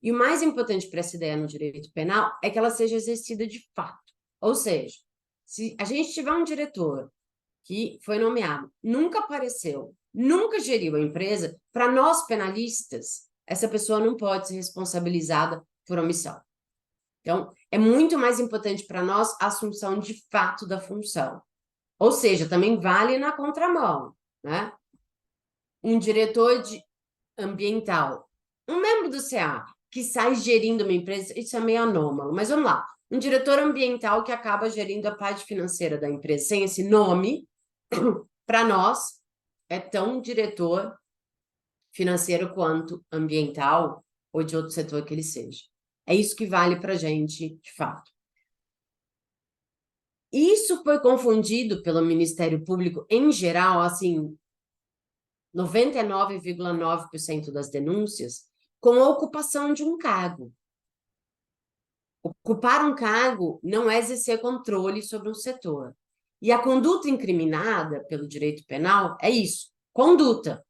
E o mais importante para essa ideia no direito penal é que ela seja exercida de fato. Ou seja, se a gente tiver um diretor que foi nomeado, nunca apareceu, nunca geriu a empresa, para nós penalistas, essa pessoa não pode ser responsabilizada por omissão. Então, é muito mais importante para nós a assunção de fato da função. Ou seja, também vale na contramão, né? Um diretor ambiental, um membro do CA que sai gerindo uma empresa, isso é meio anômalo, mas vamos lá. Um diretor ambiental que acaba gerindo a parte financeira da empresa sem esse nome, para nós, é tão diretor financeiro quanto ambiental ou de outro setor que ele seja. É isso que vale para a gente, de fato. Isso foi confundido pelo Ministério Público em geral, assim, 99,9% das denúncias, com a ocupação de um cargo. Ocupar um cargo não é exercer controle sobre um setor. E a conduta incriminada pelo direito penal é isso, conduta.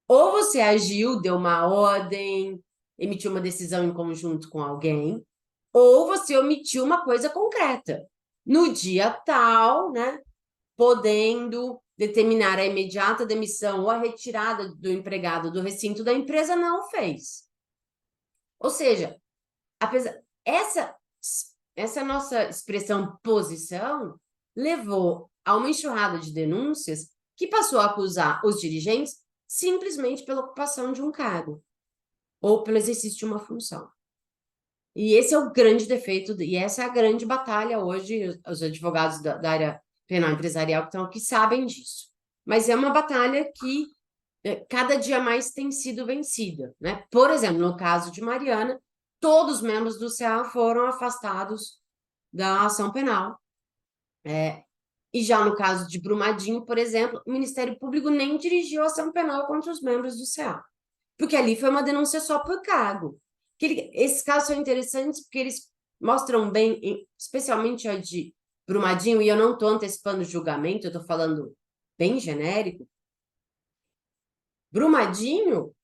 Ou você agiu, deu uma ordem, emitiu uma decisão em conjunto com alguém, ou você omitiu uma coisa concreta. No dia tal, né, podendo determinar a imediata demissão ou a retirada do empregado do recinto da empresa, não fez. Ou seja, essa nossa expressão posição levou a uma enxurrada de denúncias que passou a acusar os dirigentes simplesmente pela ocupação de um cargo ou pelo exercício de uma função. E esse é o grande defeito, e essa é a grande batalha hoje, os advogados da área penal empresarial que estão aqui sabem disso. Mas é uma batalha que cada dia mais tem sido vencida, né? Por exemplo, no caso de Mariana, todos os membros do CA foram afastados da ação penal. E já no caso de Brumadinho, por exemplo, o Ministério Público nem dirigiu ação penal contra os membros do CA, porque ali foi uma denúncia só por cargo. Esses casos são interessantes porque eles mostram bem, especialmente a de Brumadinho, e eu não estou antecipando o julgamento, eu estou falando bem genérico. Brumadinho,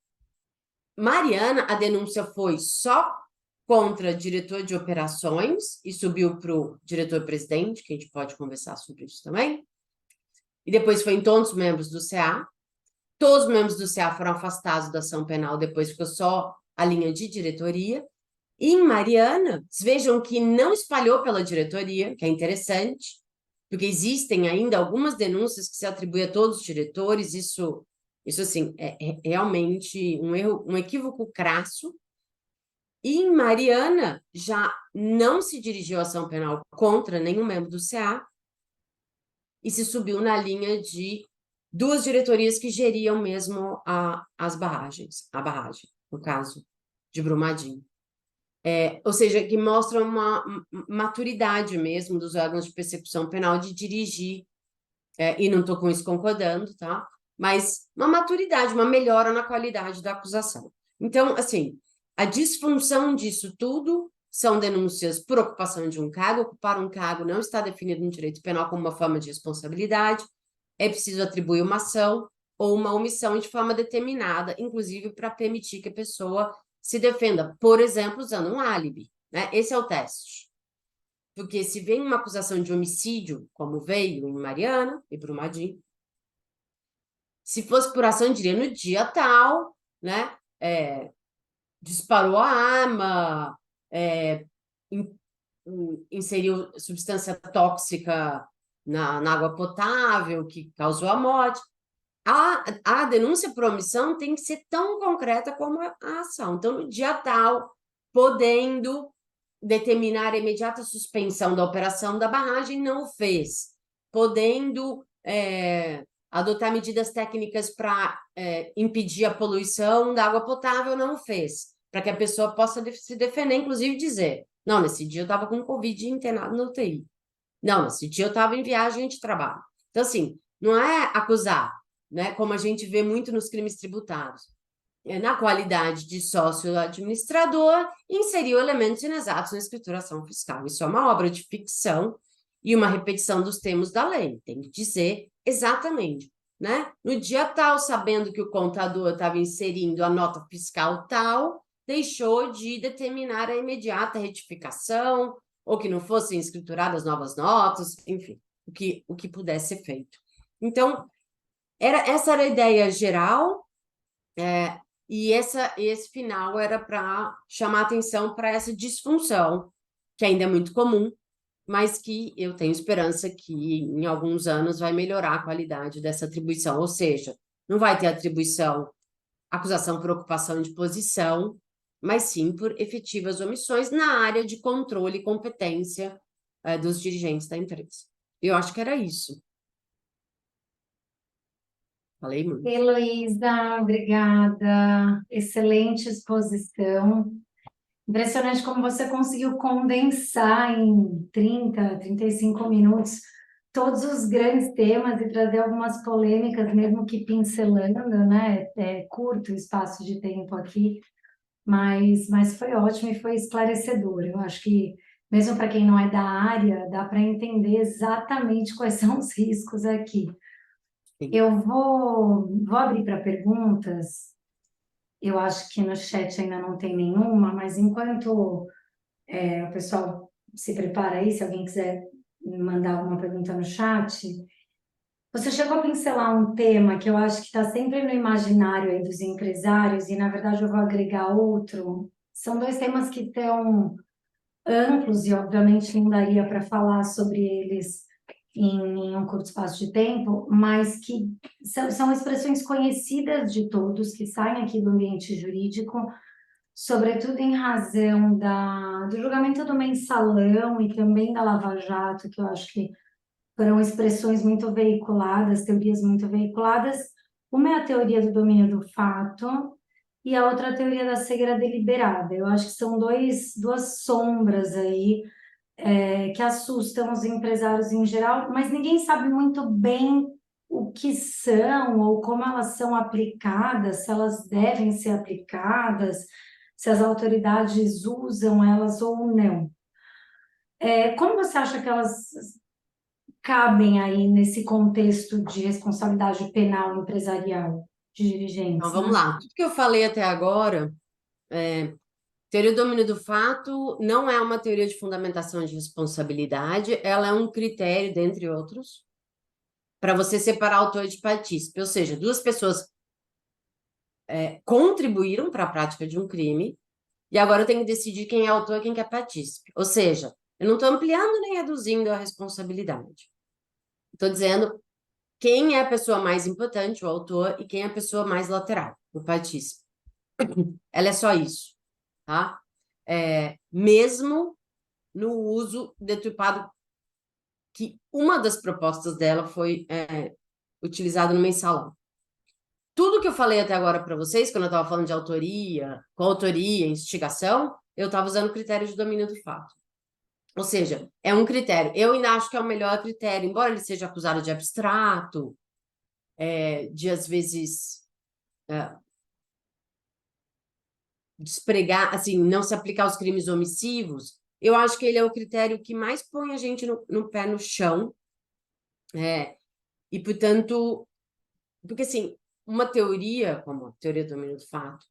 Mariana, a denúncia foi só contra diretor de operações e subiu para o diretor-presidente, que a gente pode conversar sobre isso também. E depois foi em todos os membros do CA. Todos os membros do CA foram afastados da ação penal, depois ficou só a linha de diretoria. E em Mariana, vejam que não espalhou pela diretoria, que é interessante, porque existem ainda algumas denúncias que se atribuem a todos os diretores, isso assim, é realmente um erro, um equívoco crasso. E em Mariana, já não se dirigiu a ação penal contra nenhum membro do CA e se subiu na linha de duas diretorias que geriam mesmo a barragem, no caso de Brumadinho. Ou seja, que mostra uma maturidade mesmo dos órgãos de persecução penal de dirigir, e não estou com isso concordando, tá? Mas uma maturidade, uma melhora na qualidade da acusação. Então, assim, a disfunção disso tudo são denúncias por ocupação de um cargo. Ocupar um cargo não está definido no direito penal como uma forma de responsabilidade. É preciso atribuir uma ação ou uma omissão de forma determinada, inclusive para permitir que a pessoa se defenda, por exemplo, usando um álibi, né? Esse é o teste. Porque se vem uma acusação de homicídio, como veio em Mariana e Brumadinho, se fosse por ação, diria no dia tal, né? Disparou a arma, inseriu substância tóxica na água potável, que causou a morte. A denúncia por omissão tem que ser tão concreta como a ação. Então, no dia tal, podendo determinar a imediata suspensão da operação da barragem, não o fez. Podendo adotar medidas técnicas para impedir a poluição da água potável, não o fez. Para que a pessoa possa se defender, inclusive dizer, não, nesse dia eu estava com Covid internado no UTI. Não, nesse dia eu estava em viagem de trabalho. Então, assim, não é acusar, né, como a gente vê muito nos crimes tributários. Na qualidade de sócio administrador, inseriu elementos inexatos na escrituração fiscal. Isso é uma obra de ficção e uma repetição dos termos da lei. Tem que dizer exatamente, né? No dia tal, sabendo que o contador estava inserindo a nota fiscal tal, deixou de determinar a imediata retificação, ou que não fossem escrituradas novas notas, enfim, o que pudesse ser feito. Então, essa era a ideia geral, e esse final era para chamar atenção para essa disfunção, que ainda é muito comum, mas que eu tenho esperança que em alguns anos vai melhorar a qualidade dessa atribuição, ou seja, não vai ter atribuição, acusação por ocupação de posição, mas sim por efetivas omissões na área de controle e competência, dos dirigentes da empresa. Eu acho que era isso. Falei muito. Heloísa, obrigada. Excelente exposição. Impressionante como você conseguiu condensar em 35 minutos todos os grandes temas e trazer algumas polêmicas, mesmo que pincelando, né? É curto o espaço de tempo aqui, mas foi ótimo e foi esclarecedor. Eu acho que, mesmo para quem não é da área, dá para entender exatamente quais são os riscos aqui. Sim. Eu vou abrir para perguntas. Eu acho que no chat ainda não tem nenhuma, mas enquanto o pessoal se prepara aí, se alguém quiser mandar alguma pergunta no chat, você chegou a pincelar um tema que eu acho que está sempre no imaginário aí dos empresários, e na verdade eu vou agregar outro. São dois temas que estão amplos e obviamente não daria para falar sobre eles em um curto espaço de tempo, mas que são expressões conhecidas de todos que saem aqui do ambiente jurídico, sobretudo em razão do julgamento do Mensalão e também da Lava Jato, que eu acho que foram expressões muito veiculadas, teorias muito veiculadas. Uma é a teoria do domínio do fato e a outra a teoria da cegueira deliberada. Eu acho que são duas sombras aí que assustam os empresários em geral, mas ninguém sabe muito bem o que são ou como elas são aplicadas, se elas devem ser aplicadas, se as autoridades usam elas ou não. Como você acha que elas cabem aí nesse contexto de responsabilidade penal empresarial de Então, dirigentes, vamos né? lá. Tudo que eu falei até agora, teoria do domínio do fato não é uma teoria de fundamentação de responsabilidade, ela é um critério, dentre outros, para você separar autor de partícipe. Ou seja, duas pessoas contribuíram para a prática de um crime, e agora eu tenho que decidir quem é autor e quem é partícipe. Ou seja, eu não estou ampliando nem reduzindo a responsabilidade. Estou dizendo quem é a pessoa mais importante, o autor, e quem é a pessoa mais lateral, o partícipe. Ela é só isso, tá? Mesmo no uso deturpado, que uma das propostas dela foi utilizada no mensalão. Tudo que eu falei até agora para vocês, quando eu estava falando de autoria, coautoria, instigação, eu estava usando o critério de domínio do fato. Ou seja, é um critério. Eu ainda acho que é o melhor critério, embora ele seja acusado de abstrato, de às vezes despregar, assim, não se aplicar aos crimes omissivos, eu acho que ele é o critério que mais põe a gente no pé no chão, e, portanto, porque, assim, uma teoria, como a teoria do domínio do fato,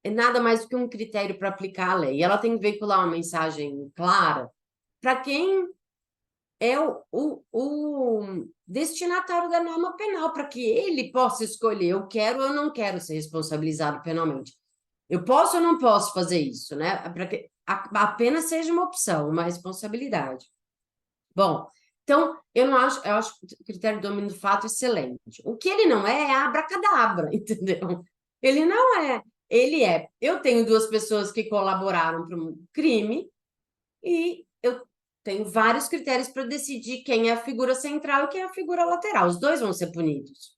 é nada mais do que um critério para aplicar a lei. E ela tem que veicular uma mensagem clara para quem é o destinatário da norma penal, para que ele possa escolher, eu quero ou eu não quero ser responsabilizado penalmente. Eu posso ou não posso fazer isso, né? Para que apenas seja uma opção, uma responsabilidade. Bom, então, eu acho o critério de domínio do fato excelente. O que ele não é abracadabra, entendeu? Ele não é. Ele é, eu tenho duas pessoas que colaboraram para um crime e eu tenho vários critérios para decidir quem é a figura central e quem é a figura lateral. Os dois vão ser punidos.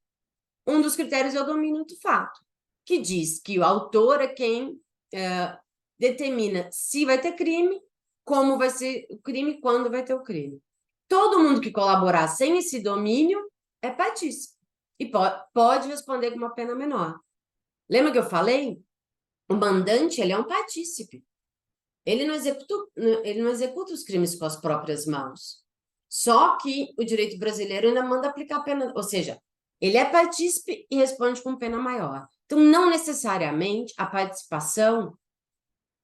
Um dos critérios é o domínio do fato, que diz que o autor é quem determina se vai ter crime, como vai ser o crime, quando vai ter o crime. Todo mundo que colaborar sem esse domínio é partícipe e pode responder com uma pena menor. Lembra que eu falei? O mandante, ele é um partícipe. Ele não executa os crimes com as próprias mãos. Só que o direito brasileiro ainda manda aplicar a pena, ou seja, ele é partícipe e responde com pena maior. Então, não necessariamente a participação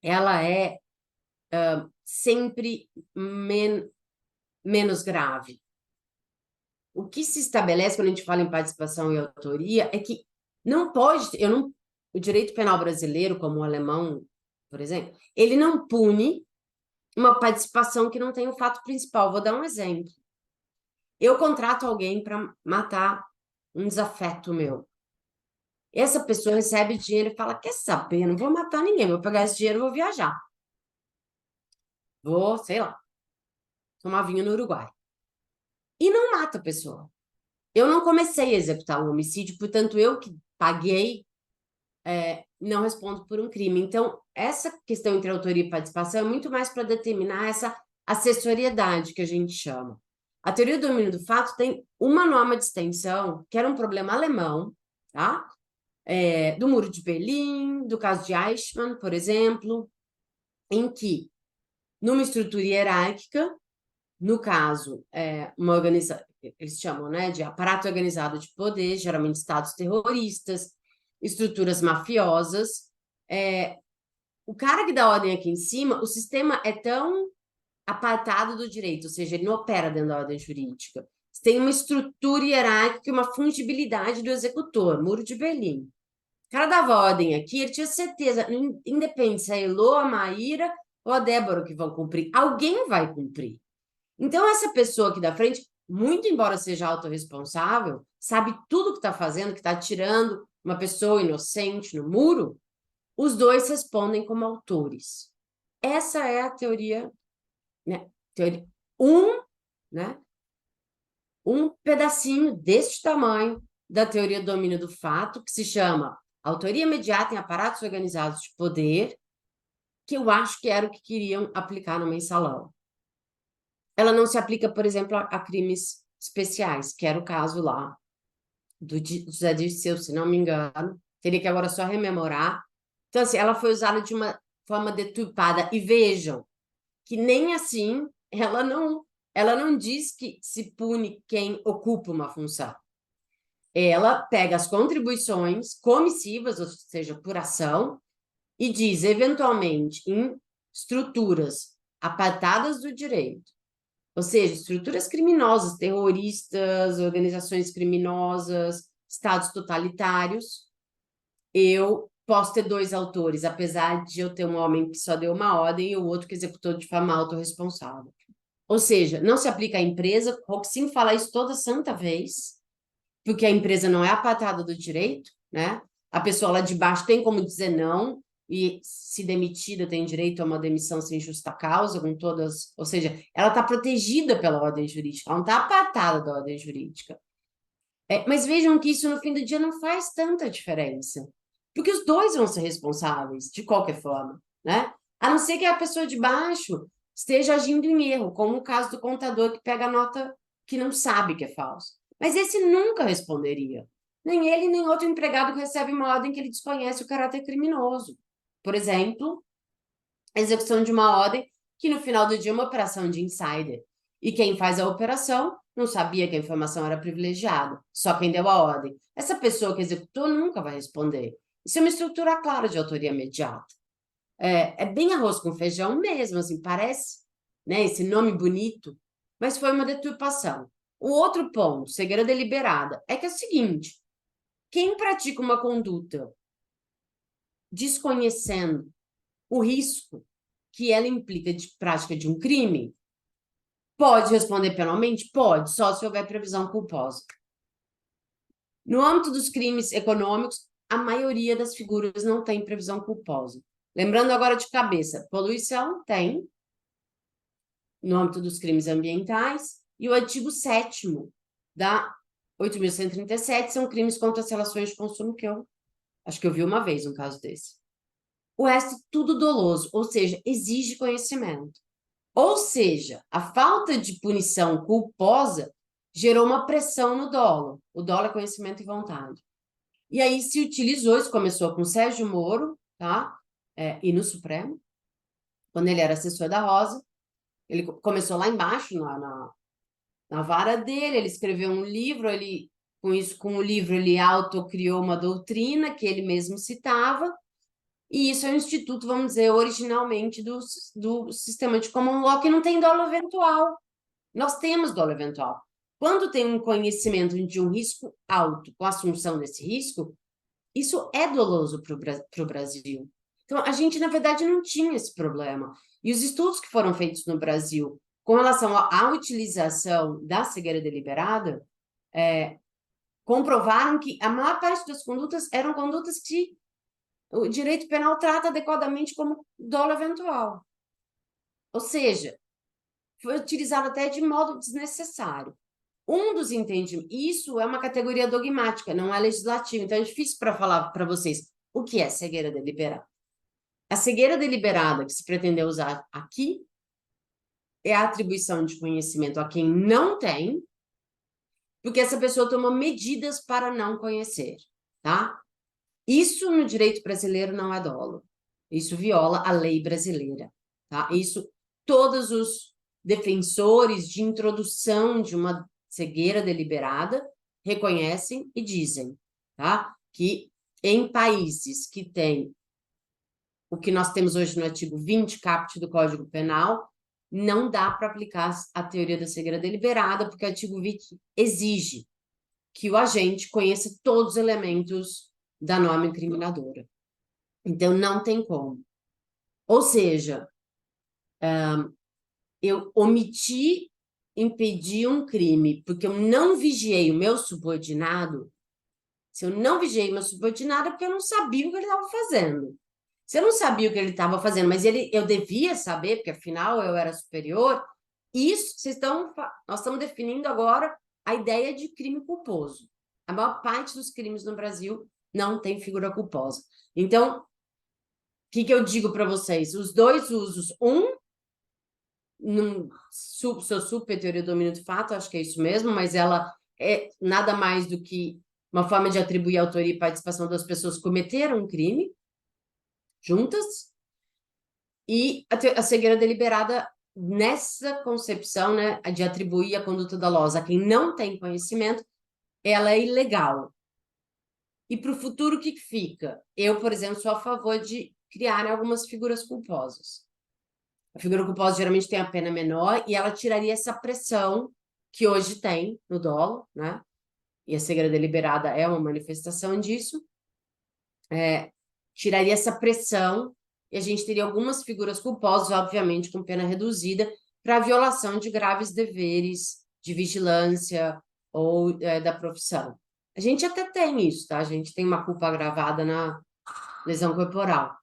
ela é sempre menos grave. o que se estabelece quando a gente fala em participação e autoria é que não pode, o direito penal brasileiro, como o alemão, por exemplo, ele não pune uma participação que não tem o fato principal. Vou dar um exemplo. Eu contrato alguém para matar um desafeto meu. Essa pessoa recebe dinheiro e fala, quer saber, não vou matar ninguém, vou pegar esse dinheiro e vou viajar. Vou, sei lá, tomar vinho no Uruguai. E não mata a pessoa. Eu não comecei a executar um homicídio, portanto, eu que paguei, não respondo por um crime. Então, essa questão entre autoria e participação é muito mais para determinar essa acessoriedade que a gente chama. A teoria do domínio do fato tem uma norma de extensão, que era um problema alemão, tá? Do Muro de Berlim, do caso de Eichmann, por exemplo, em que, numa estrutura hierárquica, no caso, uma organização, eles chamam, né, de aparato organizado de poder, geralmente estados terroristas, estruturas mafiosas, o cara que dá ordem aqui em cima, o sistema é tão apartado do direito, ou seja, ele não opera dentro da ordem jurídica. Tem uma estrutura hierárquica e uma fungibilidade do executor, Muro de Berlim. O cara dava ordem aqui, ele tinha certeza, independe se é a Elô, a Maíra ou a Débora que vão cumprir, alguém vai cumprir. Então, essa pessoa aqui da frente, muito embora seja autorresponsável, sabe tudo que está fazendo, que está tirando uma pessoa inocente no muro, os dois respondem como autores. Essa é a teoria, né? Né? Um pedacinho deste tamanho da teoria do domínio do fato, que se chama autoria imediata em aparatos organizados de poder, que eu acho que era o que queriam aplicar no mensalão. Ela não se aplica, por exemplo, a crimes especiais, que era o caso lá do José Dirceu, se não me engano. Teria que agora só rememorar. Então, assim, ela foi usada de uma forma deturpada. E vejam que nem assim ela não diz que se pune quem ocupa uma função. Ela pega as contribuições comissivas, ou seja, por ação, e diz, eventualmente, em estruturas apartadas do direito, ou seja, estruturas criminosas, terroristas, organizações criminosas, estados totalitários, eu posso ter dois autores, apesar de eu ter um homem que só deu uma ordem e o outro que executou de forma autorresponsável. Ou seja, não se aplica à empresa, Roxinho fala isso toda santa vez, porque a empresa não é apartada do direito, né? A pessoa lá de baixo tem como dizer não, e se demitida tem direito a uma demissão sem justa causa, com todas, ou seja, ela está protegida pela ordem jurídica, ela não está apartada da ordem jurídica. Mas vejam que isso no fim do dia não faz tanta diferença, porque os dois vão ser responsáveis, de qualquer forma, né? A não ser que a pessoa de baixo esteja agindo em erro, como o caso do contador que pega a nota que não sabe que é falso. Mas esse nunca responderia. Nem ele, nem outro empregado que recebe uma ordem que ele desconhece o caráter criminoso. Por exemplo, a execução de uma ordem que no final do dia é uma operação de insider. E quem faz a operação não sabia que a informação era privilegiada, só quem deu a ordem. Essa pessoa que executou nunca vai responder. Isso é uma estrutura clara de autoria imediata. É bem arroz com feijão mesmo, assim, parece, né, esse nome bonito, mas foi uma deturpação. O outro ponto, cegueira deliberada, é que é o seguinte: quem pratica uma conduta desconhecendo o risco que ela implica de prática de um crime, pode responder penalmente? Pode, só se houver previsão culposa. No âmbito dos crimes econômicos, a maioria das figuras não tem previsão culposa. Lembrando agora de cabeça, poluição tem, no âmbito dos crimes ambientais, e o artigo 7º da 8.137 são crimes contra as relações de consumo, que eu acho que eu vi uma vez um caso desse. O resto, tudo doloso, ou seja, exige conhecimento. Ou seja, a falta de punição culposa gerou uma pressão no dolo. O dolo é conhecimento e vontade. E aí se utilizou, isso começou com Sérgio Moro, tá? E no Supremo, quando ele era assessor da Rosa, ele começou lá embaixo, na vara dele, ele escreveu um livro, com o livro ele autocriou uma doutrina que ele mesmo citava, e isso é um instituto, vamos dizer, originalmente do sistema de common law, que não tem dolo eventual. Nós temos dolo eventual. Quando tem um conhecimento de um risco alto, com a assunção desse risco, isso é doloso para o Brasil. Então, a gente, na verdade, não tinha esse problema. E os estudos que foram feitos no Brasil com relação à utilização da cegueira deliberada comprovaram que a maior parte das condutas eram condutas que o direito penal trata adequadamente como dolo eventual. Ou seja, foi utilizado até de modo desnecessário. Um dos entendimentos, isso é uma categoria dogmática, não é legislativa, então é difícil para falar para vocês o que é cegueira deliberada. A cegueira deliberada que se pretendeu usar aqui é a atribuição de conhecimento a quem não tem, porque essa pessoa toma medidas para não conhecer, tá? Isso no direito brasileiro não é dolo. Isso viola a lei brasileira, tá? Isso todos os defensores de introdução de uma cegueira deliberada reconhecem e dizem, tá? Que em países que têm o que nós temos hoje no artigo 20, caput do Código Penal, não dá para aplicar a teoria da cegueira deliberada, porque o artigo 20 exige que o agente conheça todos os elementos da norma incriminadora. Então, não tem como. Ou seja, eu omiti impedir um crime porque eu não vigiei o meu subordinado. Se eu não vigiei o meu subordinado é porque eu não sabia o que ele estava fazendo. Se eu não sabia o que ele estava fazendo, mas eu devia saber, porque afinal eu era superior, isso nós estamos definindo agora a ideia de crime culposo. A maior parte dos crimes no Brasil não tem figura culposa. Então, o que eu digo para vocês? Os dois usos, sou super teoria do domínio do fato, acho que é isso mesmo, mas ela é nada mais do que uma forma de atribuir autoria e participação das pessoas que cometeram um crime juntas, e a cegueira deliberada nessa concepção, né, de atribuir a conduta dolosa a quem não tem conhecimento, ela é ilegal. E para o futuro, o que fica? Eu, por exemplo, sou a favor de criar algumas figuras culposas. A figura culposa geralmente tem a pena menor e ela tiraria essa pressão que hoje tem no dolo, né? E a cegueira deliberada é uma manifestação disso. Tiraria essa pressão e a gente teria algumas figuras culposas, obviamente, com pena reduzida, para violação de graves deveres de vigilância ou da profissão. A gente até tem isso, tá? A gente tem uma culpa agravada na lesão corporal.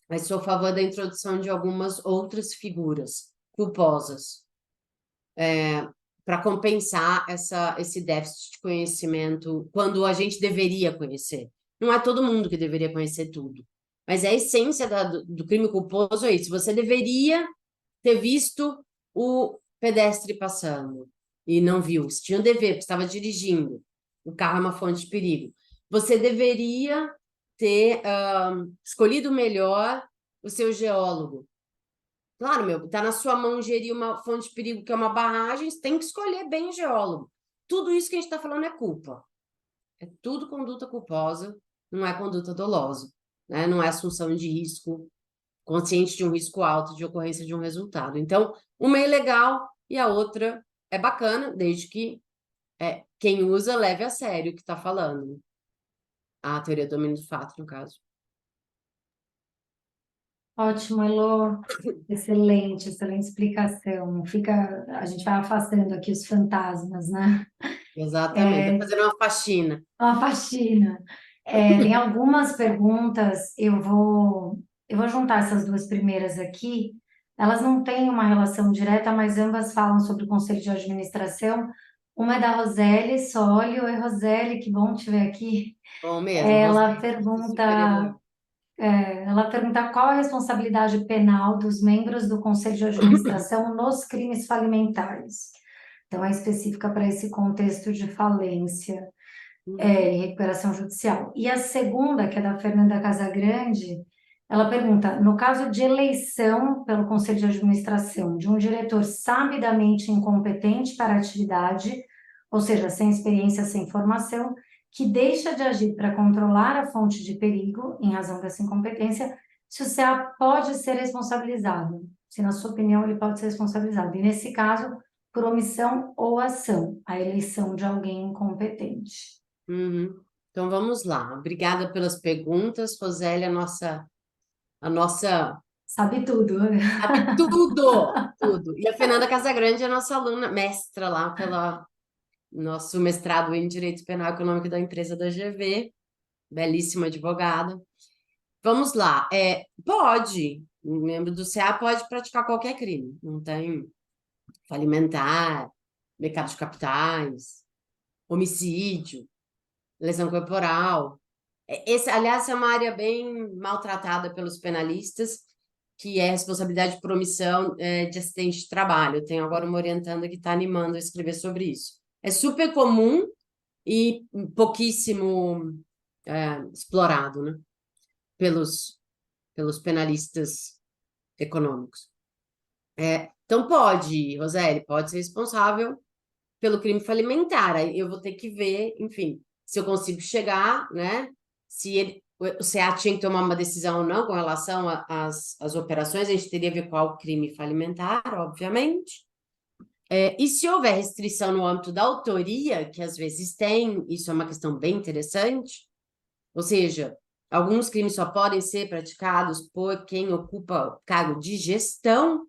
Mas sou a favor da introdução de algumas outras figuras culposas para compensar esse déficit de conhecimento quando a gente deveria conhecer. Não é todo mundo que deveria conhecer tudo. Mas a essência do crime culposo é isso. Você deveria ter visto o pedestre passando e não viu. Você tinha um dever, porque estava dirigindo. O carro é uma fonte de perigo. Você deveria ter escolhido melhor o seu geólogo. Claro, está na sua mão gerir uma fonte de perigo que é uma barragem, você tem que escolher bem o geólogo. Tudo isso que a gente está falando é culpa. É tudo conduta culposa, não é conduta dolosa, né? Não é assunção de risco, consciente de um risco alto de ocorrência de um resultado. Então, uma é ilegal e a outra é bacana, desde que quem usa leve a sério o que está falando. A teoria do domínio do fato, no caso. Ótimo, Elô. Excelente, excelente explicação. A gente vai afastando aqui os fantasmas, né? Exatamente, tá fazendo uma faxina. Uma faxina. Tem algumas perguntas, eu vou juntar essas duas primeiras aqui. Elas não têm uma relação direta, mas ambas falam sobre o Conselho de Administração. Uma é da Roseli Soli. Oi, Roseli, que bom te ver aqui. Bom mesmo. Ela Você pergunta, ela pergunta qual a responsabilidade penal dos membros do Conselho de Administração nos crimes falimentares. Então, é específica para esse contexto de falência e recuperação judicial. E a segunda, que é da Fernanda Casagrande, ela pergunta, no caso de eleição pelo Conselho de Administração de um diretor sabidamente incompetente para a atividade, ou seja, sem experiência, sem formação, que deixa de agir para controlar a fonte de perigo, em razão dessa incompetência, se o CA pode ser responsabilizado. Se, na sua opinião, ele pode ser responsabilizado. E, nesse caso, por omissão ou ação, a eleição de alguém incompetente. Uhum. Então vamos lá. Obrigada pelas perguntas, Rosélia, a nossa Sabe tudo. sabe tudo, tudo. E a Fernanda Casagrande é a nossa aluna, mestra lá pela nosso mestrado em Direito Penal Econômico da empresa da GV, belíssima advogada. Vamos lá. Pode, um membro do CA pode praticar qualquer crime, não tem falimentar, mercado de capitais, homicídio, lesão corporal. Aliás, é uma área bem maltratada pelos penalistas, que é responsabilidade por omissão de acidente de trabalho. Eu tenho agora uma orientanda que está animando a escrever sobre isso. É super comum e pouquíssimo explorado, né, pelos penalistas econômicos. Então, pode, Roseli, pode ser responsável pelo crime falimentar. Aí eu vou ter que ver, enfim, se eu consigo chegar, né? Se o CA tinha que tomar uma decisão ou não com relação às operações, a gente teria que ver qual crime falimentar, obviamente. E se houver restrição no âmbito da autoria, que às vezes tem, isso é uma questão bem interessante, ou seja, alguns crimes só podem ser praticados por quem ocupa cargo de gestão,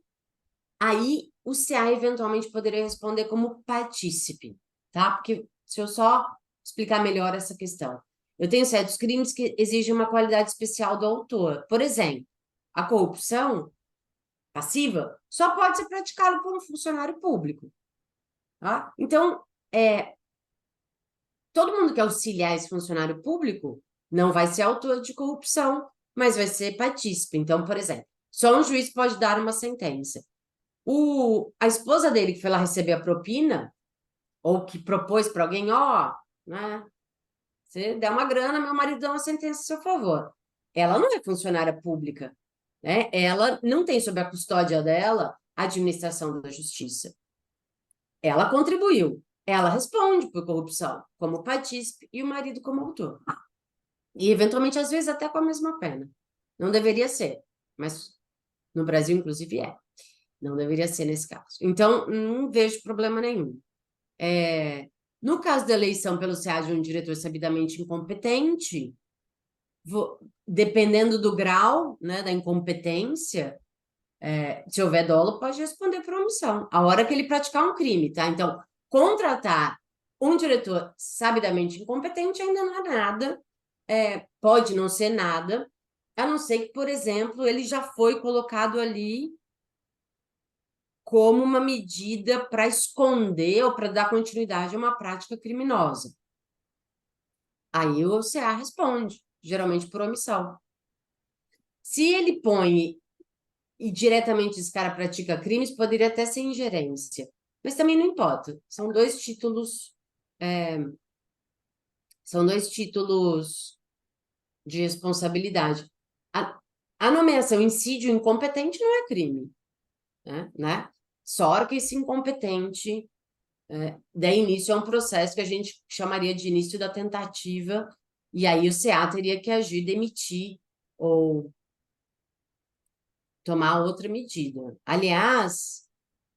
aí o CA eventualmente poderia responder como partícipe, tá? Porque se eu só explicar melhor essa questão. Eu tenho certos crimes que exigem uma qualidade especial do autor. Por exemplo, a corrupção passiva só pode ser praticada por um funcionário público, tá? Então, todo mundo que auxiliar esse funcionário público não vai ser autor de corrupção, mas vai ser partícipe. Então, por exemplo, só um juiz pode dar uma sentença. A esposa dele que foi lá receber a propina, ou que propôs para alguém, né? Você der uma grana, meu marido dá uma sentença a seu favor. Ela não é funcionária pública, né? Ela não tem sob a custódia dela a administração da justiça. Ela contribuiu, ela responde por corrupção, como partícipe, e o marido como autor. E, eventualmente, às vezes, até com a mesma pena. Não deveria ser, mas no Brasil, inclusive, é. Não deveria ser nesse caso. Então, não vejo problema nenhum. No caso da eleição pelo CA de um diretor sabidamente incompetente, dependendo do grau, né, da incompetência, se houver dolo, pode responder por omissão. A hora que ele praticar um crime, tá? Então, contratar um diretor sabidamente incompetente ainda não é nada, pode não ser nada, a não ser que, por exemplo, ele já foi colocado ali como uma medida para esconder ou para dar continuidade a uma prática criminosa. Aí o CA responde, geralmente por omissão. Se ele põe e diretamente esse cara pratica crimes, poderia até ser ingerência. Mas também não importa. São dois títulos de responsabilidade. A nomeação incídio incompetente não é crime, né? Só hora que esse incompetente der início a um processo que a gente chamaria de início da tentativa, e aí o CA teria que agir, demitir ou tomar outra medida. Aliás,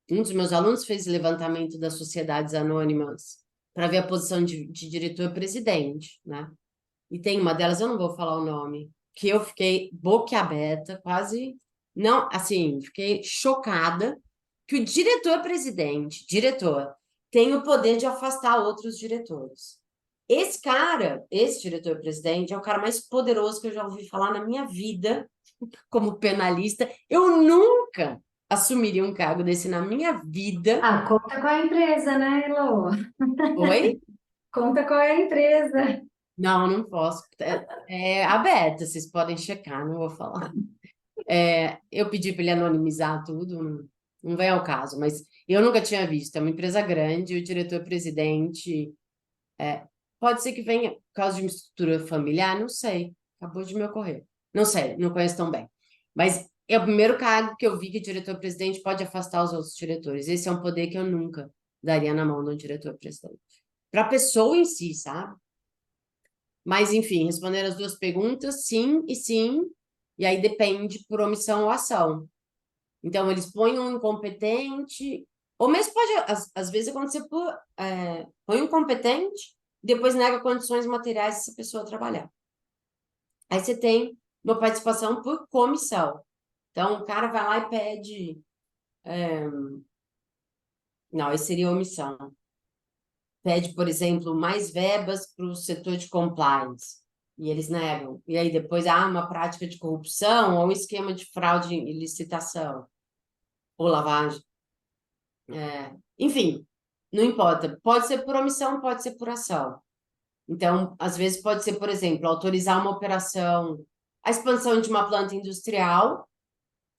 um dos meus alunos fez levantamento das sociedades anônimas para ver a posição de diretor-presidente, né? E tem uma delas, eu não vou falar o nome, que eu fiquei boquiaberta, quase, não, assim, fiquei chocada que o diretor-presidente, tem o poder de afastar outros diretores. Esse cara, esse diretor-presidente, é o cara mais poderoso que eu já ouvi falar na minha vida como penalista. Eu nunca assumiria um cargo desse na minha vida. Conta com a empresa, né, Elô? Oi? Conta com a empresa. Não, não posso. É aberta, vocês podem checar, não vou falar. Eu pedi para ele anonimizar tudo, não vem ao caso, mas eu nunca tinha visto. É uma empresa grande, o diretor-presidente. Pode ser que venha por causa de uma estrutura familiar, não sei. Acabou de me ocorrer. Não sei, não conheço tão bem. Mas é o primeiro cargo que eu vi que o diretor-presidente pode afastar os outros diretores. Esse é um poder que eu nunca daria na mão de um diretor-presidente. Para a pessoa em si, sabe? Mas, enfim, responder as duas perguntas, sim e sim, e aí depende por omissão ou ação. Então, eles põem um incompetente Ou mesmo pode, às vezes, acontecer por incompetente, depois nega condições materiais dessa pessoa trabalhar. Aí você tem uma participação por comissão. Então, o cara vai lá e pede... Não, esse seria omissão. Pede, por exemplo, mais verbas para o setor de compliance. E eles negam. E aí depois há uma prática de corrupção ou um esquema de fraude em licitação. Ou lavagem. Enfim, não importa. Pode ser por omissão, pode ser por ação. Então, às vezes pode ser, por exemplo, autorizar uma operação, a expansão de uma planta industrial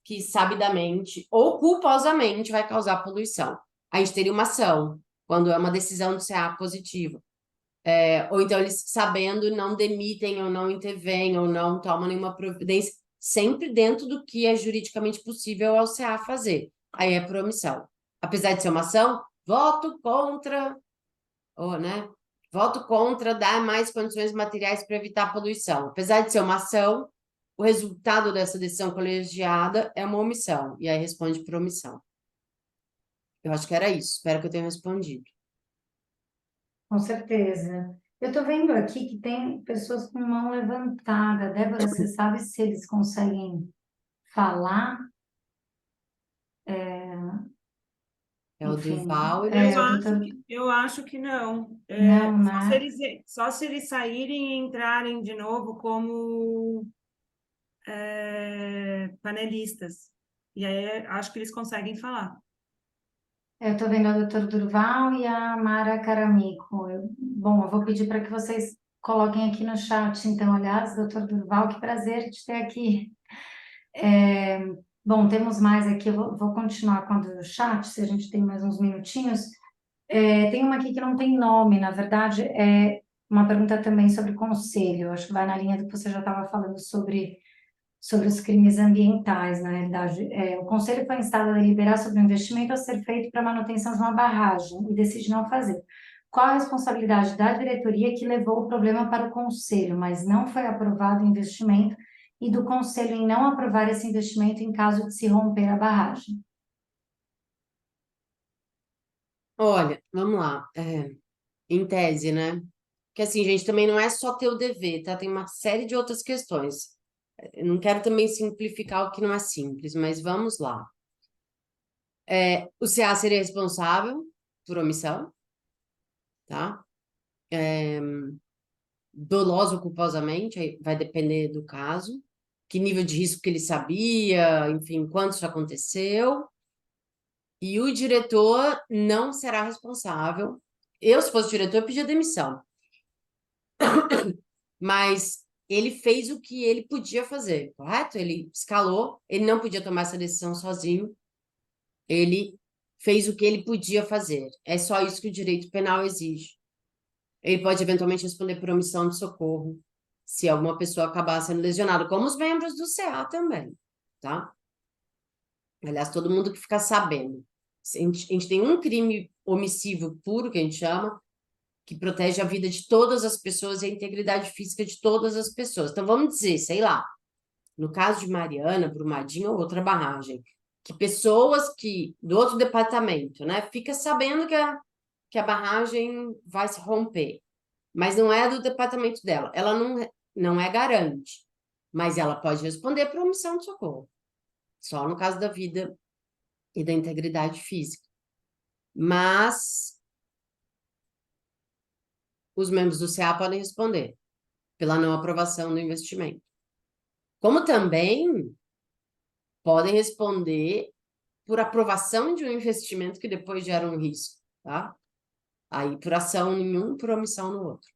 que sabidamente ou culposamente vai causar poluição. A gente teria uma ação, quando é uma decisão do CA positiva. Ou então eles, sabendo, não demitem ou não intervêm ou não tomam nenhuma providência, sempre dentro do que é juridicamente possível ao CA fazer. Aí é por omissão. Apesar de ser uma ação, voto contra, ou, né? Voto contra dar mais condições materiais para evitar poluição. Apesar de ser uma ação, o resultado dessa decisão colegiada é uma omissão, e aí responde por omissão. Eu acho que era isso, espero que eu tenha respondido. Com certeza. Eu estou vendo aqui que tem pessoas com mão levantada. Débora, você sabe se eles conseguem falar? É o Enfim, Durval e mais o um. doutor... Eu acho que não. Não, né? Só se eles saírem e entrarem de novo como panelistas. E aí acho que eles conseguem falar. Eu estou vendo a doutora Durval e a Mara Caramico. Bom, eu vou pedir para que vocês coloquem aqui no chat, então, aliás, doutor Durval, que prazer te ter aqui. Bom, temos mais aqui, eu vou continuar com a do chat, se a gente tem mais uns minutinhos. Tem uma aqui que não tem nome, na verdade, é uma pergunta também sobre conselho, acho que vai na linha do que você já estava falando sobre os crimes ambientais, na realidade. O conselho foi instado a deliberar sobre o investimento a ser feito para a manutenção de uma barragem e decide não fazer. Qual a responsabilidade da diretoria que levou o problema para o conselho, mas não foi aprovado o investimento, e do conselho em não aprovar esse investimento em caso de se romper a barragem? Olha, vamos lá. Em tese, né? Que assim, gente, também não é só ter o dever, tá? Tem uma série de outras questões. Eu não quero também simplificar o que não é simples, mas vamos lá. O CA seria responsável por omissão, tá? Doloso ou culposamente, aí vai depender do caso. Que nível de risco que ele sabia, enfim, quando isso aconteceu. E o diretor não será responsável. Eu, se fosse diretor, eu pedia demissão. Mas ele fez o que ele podia fazer, correto? Ele escalou, ele não podia tomar essa decisão sozinho, ele fez o que ele podia fazer. É só isso que o direito penal exige. Ele pode eventualmente responder por omissão de socorro, se alguma pessoa acabar sendo lesionada, como os membros do CA também, tá? Aliás, todo mundo que fica sabendo. A gente tem um crime omissivo puro, que a gente chama, que protege a vida de todas as pessoas e a integridade física de todas as pessoas. Então, vamos dizer, sei lá, no caso de Mariana, Brumadinho ou outra barragem, que pessoas que, do outro departamento, né, fica sabendo que a barragem vai se romper, mas não é do departamento dela. Ela não é garante, mas ela pode responder por omissão de socorro, só no caso da vida e da integridade física. Mas os membros do CA podem responder pela não aprovação do investimento. Como também podem responder por aprovação de um investimento que depois gera um risco, tá? Aí, por ação em um, por omissão no outro.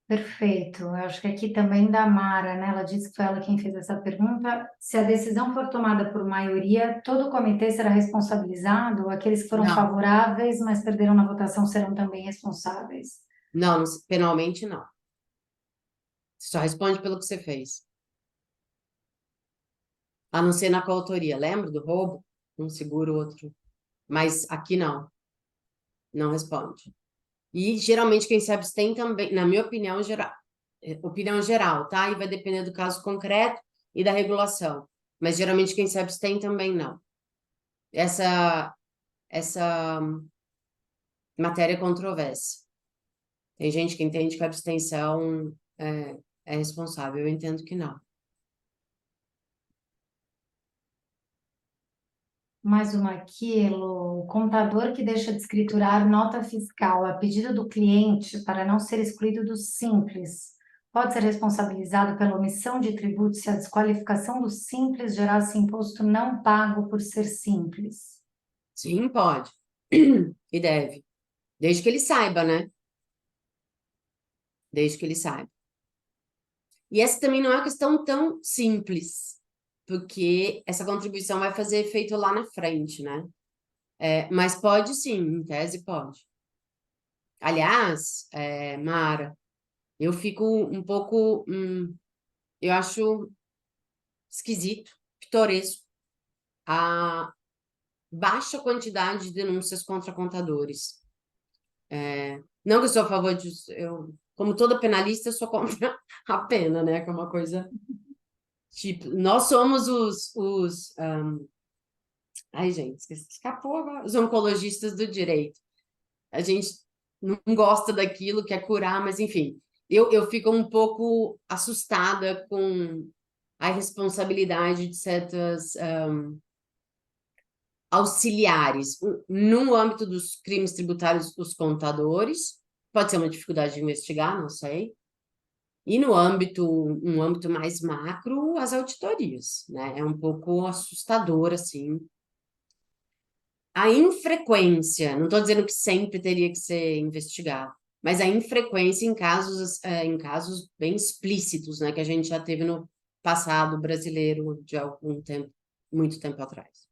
Perfeito. Eu acho que aqui também da Mara, né? Ela disse que foi ela quem fez essa pergunta. Se a decisão for tomada por maioria, todo o comitê será responsabilizado? Ou aqueles que foram Não, favoráveis, mas perderam na votação, serão também responsáveis? não, penalmente não. Você só responde pelo que você fez. A não ser na coautoria. Lembra do roubo? Um segura o outro. Mas aqui não. Não responde. E geralmente quem se abstém também, na minha opinião geral, tá? E vai depender do caso concreto e da regulação. mas geralmente quem se abstém também não. Essa matéria é controversa. Tem gente que entende que a abstenção é responsável, eu entendo que não. Mais uma aqui, Elo. O contador que deixa de escriturar nota fiscal a pedido do cliente para não ser excluído do Simples pode ser responsabilizado pela omissão de tributo se a desqualificação do Simples gerasse imposto não pago por ser simples. Sim, pode. E deve. Desde que ele saiba, né? Desde que ele saiba. E essa também não é uma questão tão simples, porque essa contribuição vai fazer efeito lá na frente, né? Mas pode sim, em tese pode. Aliás, Mara, eu fico um pouco, eu acho esquisito, pitoresco, a baixa quantidade de denúncias contra contadores. Não que eu sou a favor disso, como toda penalista, eu sou contra a pena, né? Que é uma coisa, tipo, nós somos ai, gente, escapou agora, os oncologistas do direito. A gente não gosta daquilo, quer curar, mas enfim, eu fico um pouco assustada com a responsabilidade de certas auxiliares. No âmbito dos crimes tributários, os contadores, pode ser uma dificuldade de investigar, não sei. E no um âmbito mais macro, as auditorias, né? É um pouco assustador, assim. A infrequência, não estou dizendo que sempre teria que ser investigado, mas a infrequência em casos bem explícitos, né? Que a gente já teve no passado brasileiro de algum tempo, muito tempo atrás.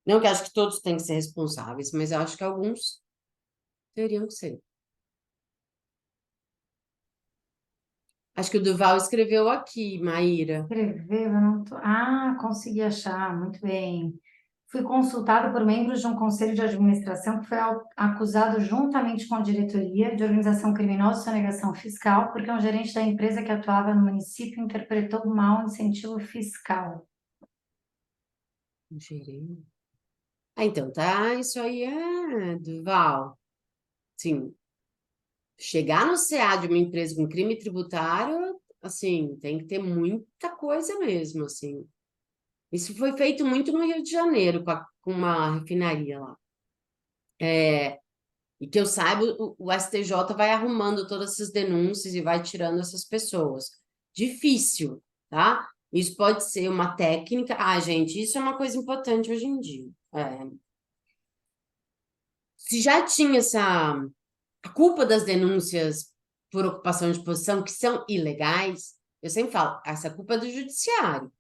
Não que acho que todos têm que ser responsáveis, mas eu acho que alguns teriam que ser. Acho que o Duval escreveu aqui, Maíra. Escreveu, eu não tô... Ah, consegui achar, muito bem. Fui consultado por membros de um conselho de administração que foi acusado juntamente com a diretoria de organização criminosa e sonegação fiscal, porque um gerente da empresa que atuava no município interpretou mal o incentivo fiscal. Gerente. Então, tá, isso aí Duval. Sim, chegar no CA de uma empresa com crime tributário, assim, tem que ter muita coisa mesmo, assim. Isso foi feito muito no Rio de Janeiro, com uma refinaria lá. E que eu saiba, o STJ vai arrumando todas essas denúncias e vai tirando essas pessoas. Difícil, tá? Isso pode ser uma técnica. Ah, gente, isso é uma coisa importante hoje em dia. Se já tinha a culpa das denúncias por ocupação de posição, que são ilegais, eu sempre falo, essa culpa é do judiciário.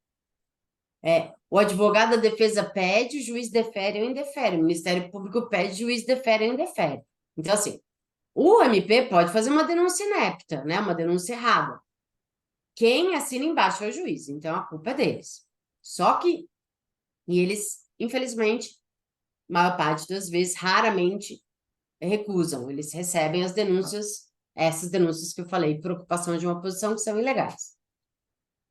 O advogado da defesa pede, o juiz defere ou indefere. O Ministério Público pede, o juiz defere ou indefere. Então, assim, o MP pode fazer uma denúncia inepta, né? Uma denúncia errada. Quem assina embaixo é o juiz, então a culpa é deles. Só que, e eles, infelizmente, maior parte das vezes, raramente recusam. Eles recebem as denúncias, essas denúncias que eu falei, por ocupação de uma posição que são ilegais.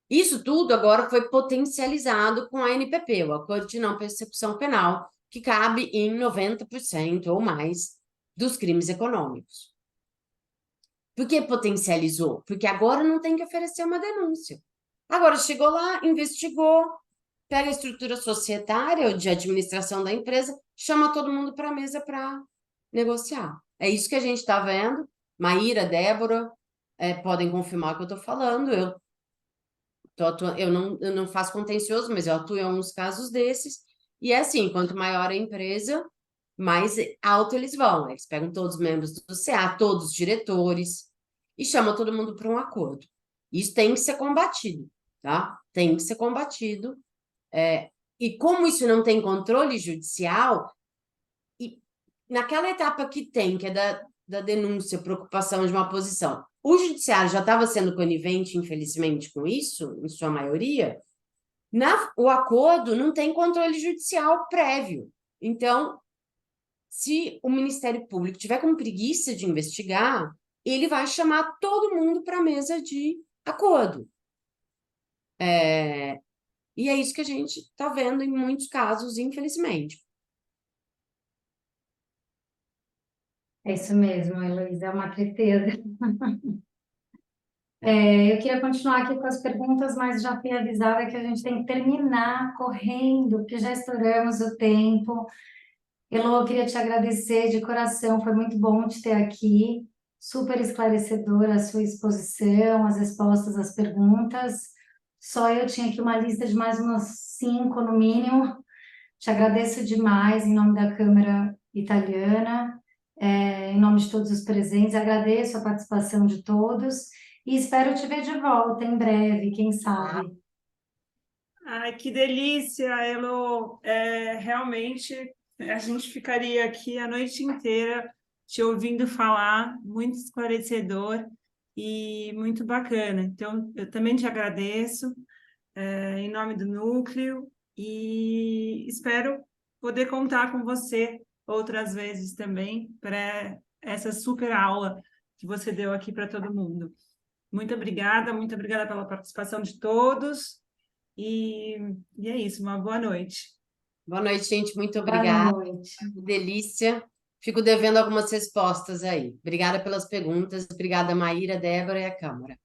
Isso tudo agora foi potencializado com a ANPP, o Acordo de Não Persecução Penal, que cabe em 90% ou mais dos crimes econômicos. Por que potencializou? Porque agora não tem que oferecer uma denúncia. Agora chegou lá, investigou, pega a estrutura societária ou de administração da empresa, chama todo mundo para a mesa para negociar. É isso que a gente está vendo. Maíra, Débora, podem confirmar o que eu estou falando. Eu não faço contencioso, mas eu atuo em alguns casos desses. E é assim, quanto maior a empresa, mais alto eles vão. Eles pegam todos os membros do CA, todos os diretores, e chamam todo mundo para um acordo. Isso tem que ser combatido, tá? Tem que ser combatido. E como isso não tem controle judicial, e naquela etapa que tem, que é da denúncia, preocupação de uma posição, o judiciário já estava sendo conivente, infelizmente, com isso, em sua maioria, o acordo não tem controle judicial prévio. Então, se o Ministério Público tiver com preguiça de investigar, ele vai chamar todo mundo para a mesa de acordo. E é isso que a gente está vendo em muitos casos, infelizmente. É isso mesmo, Heloísa, é uma tristeza. Eu queria continuar aqui com as perguntas, mas já fui avisada que a gente tem que terminar correndo, porque já estouramos o tempo. Elô, eu queria te agradecer de coração, foi muito bom te ter aqui. Super esclarecedora a sua exposição, as respostas às perguntas. Só eu tinha aqui uma lista de mais umas 5 no mínimo. Te agradeço demais em nome da Câmara Italiana, em nome de todos os presentes. Agradeço a participação de todos e espero te ver de volta em breve, quem sabe. Ai, que delícia, Elo. Realmente, a gente ficaria aqui a noite inteira te ouvindo falar, muito esclarecedor e muito bacana. Então, eu também te agradeço, em nome do Núcleo, e espero poder contar com você outras vezes também para essa super aula que você deu aqui para todo mundo. Muito obrigada pela participação de todos. E é isso, uma boa noite. Boa noite, gente. Muito Boa obrigada. noite. Que delícia. Fico devendo algumas respostas aí. Obrigada pelas perguntas. Obrigada, Maíra, Débora e a Câmara.